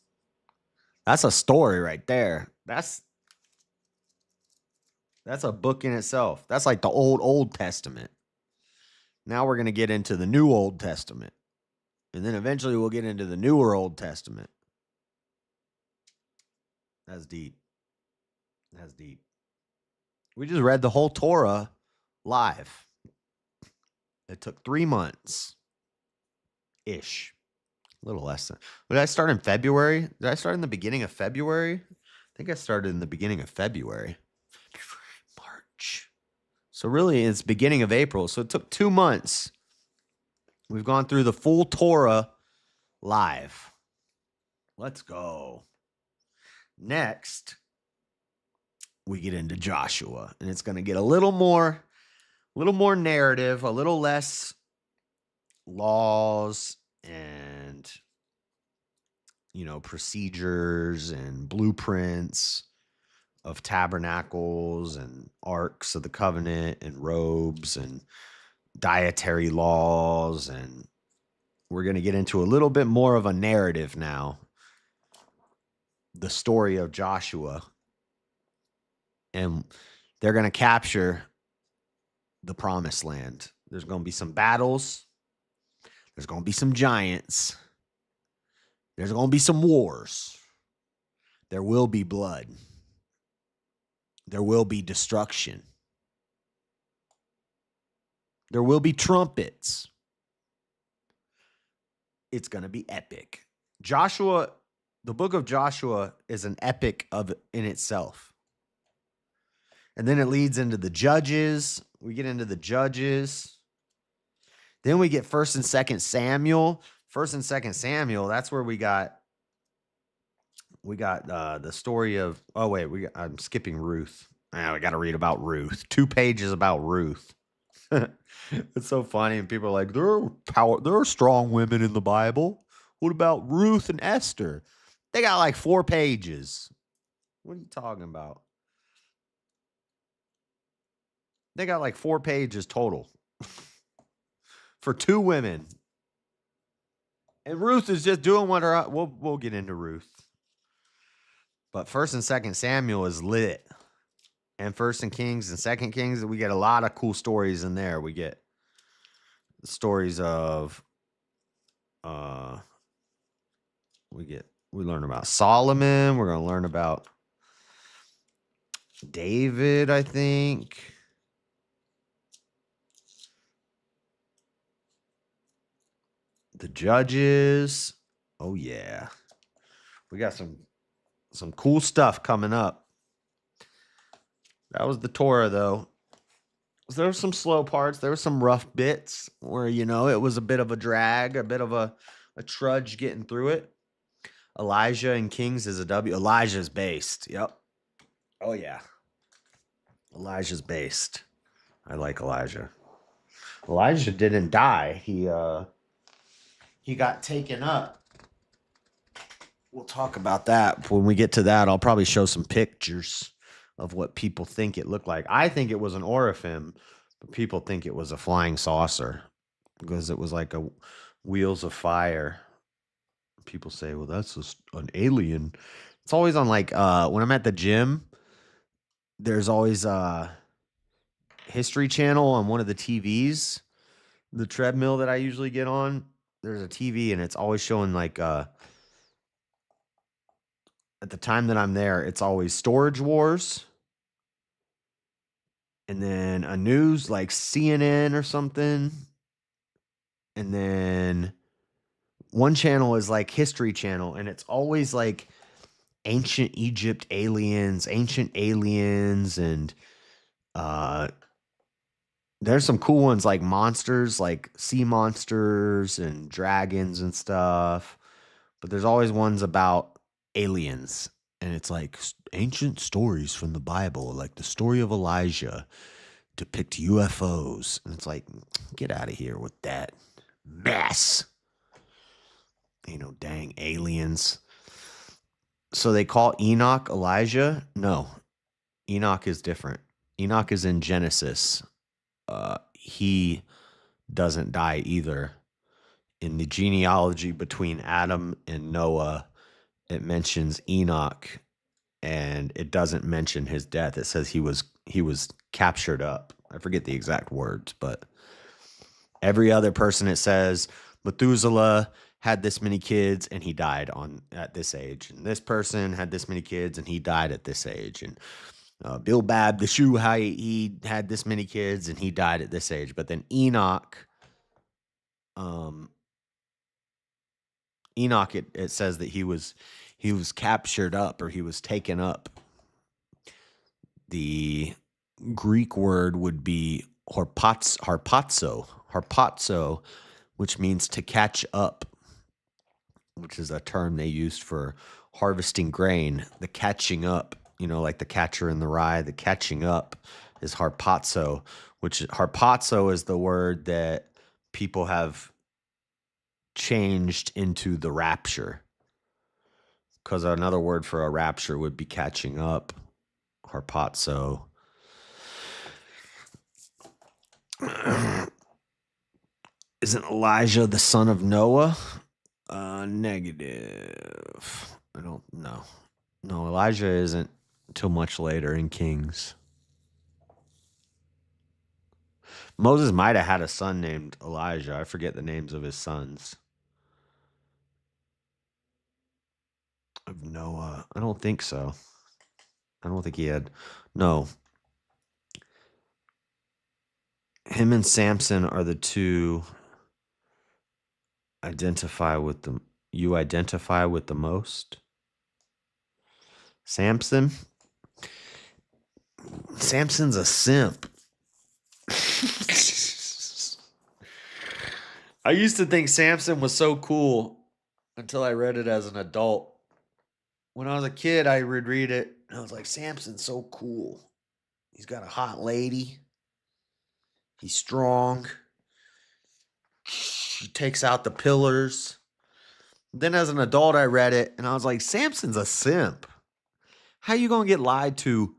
That's a story right there. That's a book in itself. That's like the Old Testament. Now we're going to get into the New Old Testament. And then eventually we'll get into the newer Old Testament. That's deep. That's deep. We just read the whole Torah live. It took 3 months-ish. A little less than. Did I start in February? Did I start in the beginning of February? I think I started in the beginning of February. March. So really, it's beginning of April. So it took 2 months. We've gone through the full Torah live. Let's go. Next, we get into Joshua, and it's going to get a little more narrative, a little less laws and, procedures and blueprints of tabernacles and arks of the covenant and robes and dietary laws. And we're going to get into a little bit more of a narrative now. The story of Joshua. And they're going to capture the promised land. There's going to be some battles. There's going to be some giants. There's going to be some wars. There will be blood. There will be destruction. There will be trumpets. It's going to be epic. Joshua, the book of Joshua is an epic in itself. And then it leads into the Judges. We get into the Judges. Then we get 1st and 2nd Samuel. 1st and 2nd Samuel, that's where we got the story of, I'm skipping Ruth. We got to read about Ruth. 2 pages about Ruth. It's so funny. And people are like, there are strong women in the Bible. What about Ruth and Esther? They got like 4 pages. What are you talking about? They got like 4 pages total for 2 women. And Ruth is just doing what her, we'll get into Ruth. But 1st and 2nd Samuel is lit. And 1st and Kings and 2nd Kings, we get a lot of cool stories in there. We get the stories of, we learn about Solomon. We're going to learn about David, I think. The Judges. Oh, yeah. We got some cool stuff coming up. That was the Torah, though. There were some slow parts. There were some rough bits where, it was a bit of a drag, a bit of a trudge getting through it. Elijah and Kings is a W. Elijah's based. Yep. Oh, yeah. Elijah's based. I like Elijah. Elijah didn't die. He got taken up. We'll talk about that. When we get to that, I'll probably show some pictures of what people think it looked like. I think it was an Oraphim, but people think it was a flying saucer because it was like a wheels of fire. People say, well, that's an alien. It's always on when I'm at the gym, there's always a History Channel on one of the TVs, the treadmill that I usually get on. There's a TV and it's always showing at the time that I'm there, it's always Storage Wars. And then a news like CNN or something. And then one channel is like History Channel. And it's always like ancient Egypt aliens, and there's some cool ones like monsters, like sea monsters and dragons and stuff. But there's always ones about aliens. And it's like ancient stories from the Bible, like the story of Elijah depict UFOs. And it's like, get out of here with that mess. Dang aliens. So they call Enoch Elijah? No, Enoch is different. Enoch is in Genesis. He doesn't die either. In the genealogy between Adam and Noah, it mentions Enoch, and it doesn't mention his death. It says he was captured up. I forget the exact words, but every other person it says Methuselah had this many kids and he died at this age, and this person had this many kids and he died at this age, and Bildad the Shuhite, he had this many kids and he died at this age. But then Enoch, it says that he was captured up, or he was taken up. The Greek word would be harpazo, which means to catch up, which is a term they used for harvesting grain. The catching up, like the catcher in the rye, the catching up is harpazo, harpazo is the word that people have changed into the rapture, because another word for a rapture would be catching up, harpazo. Isn't Elijah the son of Noah? Negative. I don't know. No, Elijah isn't until much later in Kings. Moses might have had a son named Elijah. I forget the names of his sons. Of Noah. I don't think so. I don't think he had. No. Him and Samson are the two you identify with the most. Samson's a simp. I used to think Samson was so cool until I read it as an adult. When I was a kid, I would read it and I was like, Samson's so cool. He's got a hot lady. He's strong. He takes out the pillars. Then as an adult, I read it and I was like, Samson's a simp. How you going to get lied to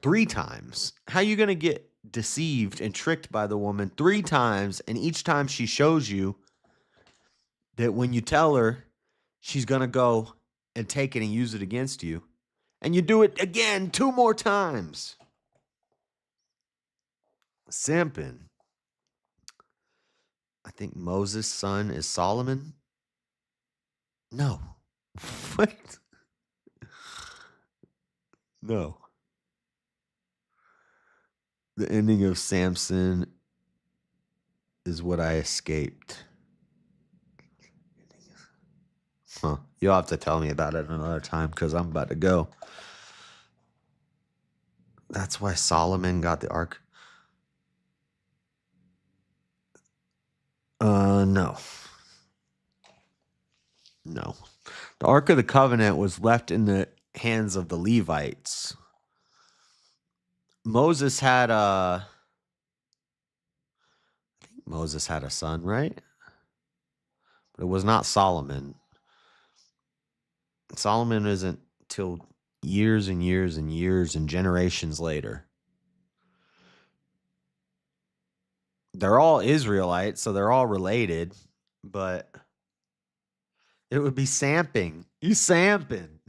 3 times? How you going to get deceived and tricked by the woman 3 times, and each time she shows you that when you tell her, she's going to go and take it and use it against you, and you do it again 2 more times? Simping. I think Moses' son is Solomon. No. What? No. The ending of Samson is what I escaped. Huh. You'll have to tell me about it another time, because I'm about to go. That's why Solomon got the ark? No. No. The Ark of the Covenant was left in the hands of the Levites. Moses had a son, right? But it was not Solomon. Solomon isn't till years and years and years and generations later. They're all Israelites, so they're all related, but it would be samping. You samping.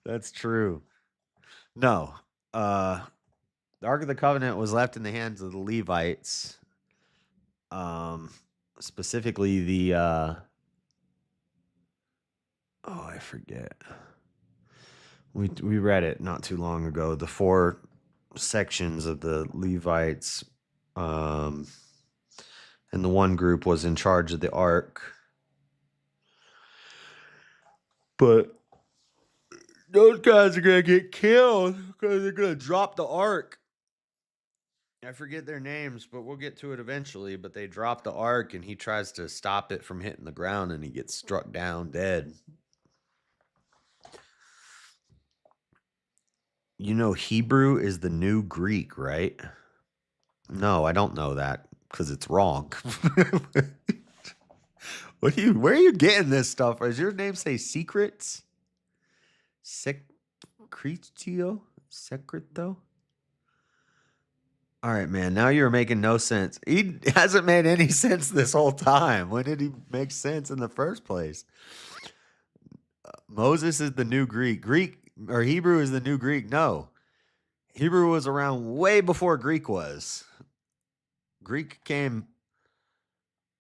That's true. No. The Ark of the Covenant was left in the hands of the Levites. Specifically the I forget. We read it not too long ago. The 4 sections of the Levites, and the one group was in charge of the ark. But those guys are gonna get killed because they're gonna drop the ark. I forget their names, but we'll get to it eventually. But they drop the ark, and he tries to stop it from hitting the ground, and he gets struck down dead. You know, Hebrew is the new Greek, right? No, I don't know that, because it's wrong. Where are you getting this stuff? Does your name say Secrets? Secretio? Secreto? All right, man. Now you're making no sense. He hasn't made any sense this whole time. When did he make sense in the first place? Moses is the new Greek. Greek or Hebrew is the new Greek. No. Hebrew was around way before Greek was. Greek came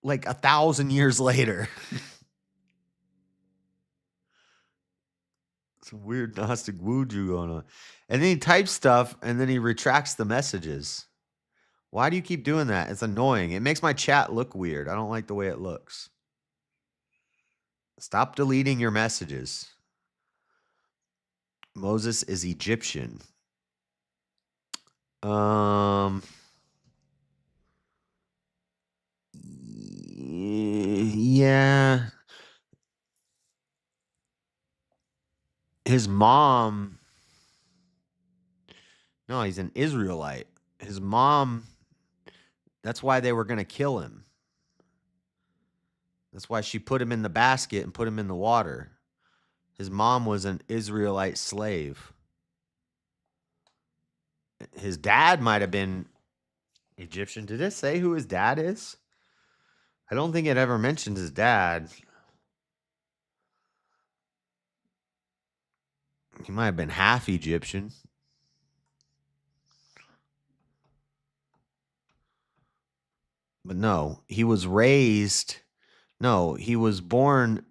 like 1,000 years later. Some weird Gnostic voodoo going on. And then he types stuff and then he retracts the messages. Why do you keep doing that? It's annoying. It makes my chat look weird. I don't like the way it looks. Stop deleting your messages. Moses is Egyptian. Yeah. His mom. No, he's an Israelite. His mom. That's why they were going to kill him. That's why she put him in the basket and put him in the water. His mom was an Israelite slave. His dad might have been Egyptian. Did it say who his dad is? I don't think it ever mentioned his dad. He might have been half Egyptian. But no, he was raised. No, he was born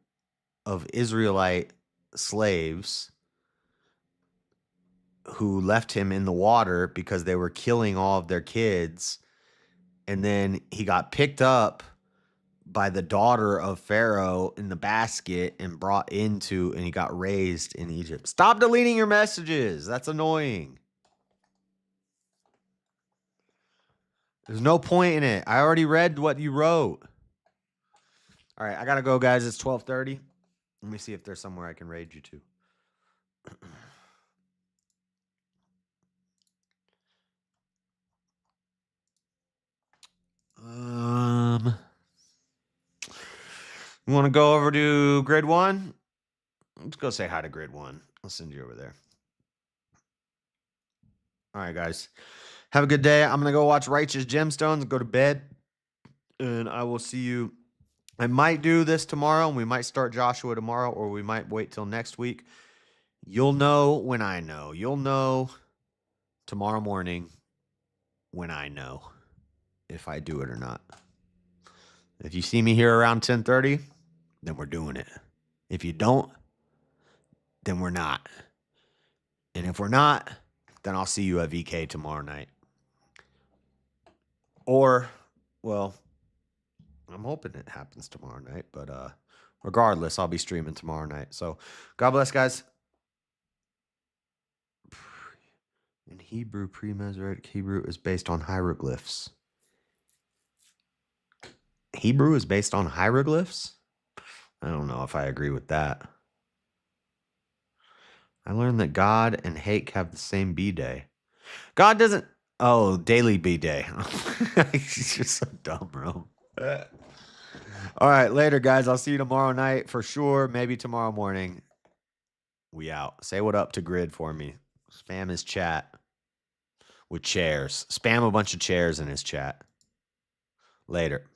of Israelite slaves who left him in the water because they were killing all of their kids. And then he got picked up by the daughter of Pharaoh in the basket and brought into, and he got raised in Egypt. Stop deleting your messages. That's annoying. There's no point in it. I already read what you wrote. All right, I got to go, guys. It's 12:30. Let me see if there's somewhere I can raid you to. You want to go over to Grid 1? Let's go say hi to Grid 1. I'll send you over there. All right, guys. Have a good day. I'm going to go watch Righteous Gemstones and go to bed. And I will see you. I might do this tomorrow, and we might start Joshua tomorrow, or we might wait till next week. You'll know when I know. You'll know tomorrow morning when I know if I do it or not. If you see me here around 10:30, then we're doing it. If you don't, then we're not. And if we're not, then I'll see you at VK tomorrow night. Or, well, I'm hoping it happens tomorrow night, but regardless, I'll be streaming tomorrow night. So, God bless, guys. In Hebrew, pre-Masoretic Hebrew is based on hieroglyphs. Hebrew is based on hieroglyphs? I don't know if I agree with that. I learned that God and Hake have the same B-day. God doesn't... Oh, daily B-day. He's just so dumb, bro. All right, later, guys. I'll see you tomorrow night for sure. Maybe tomorrow morning. We out. Say what up to Grid for me. Spam his chat with chairs. Spam a bunch of chairs in his chat. Later.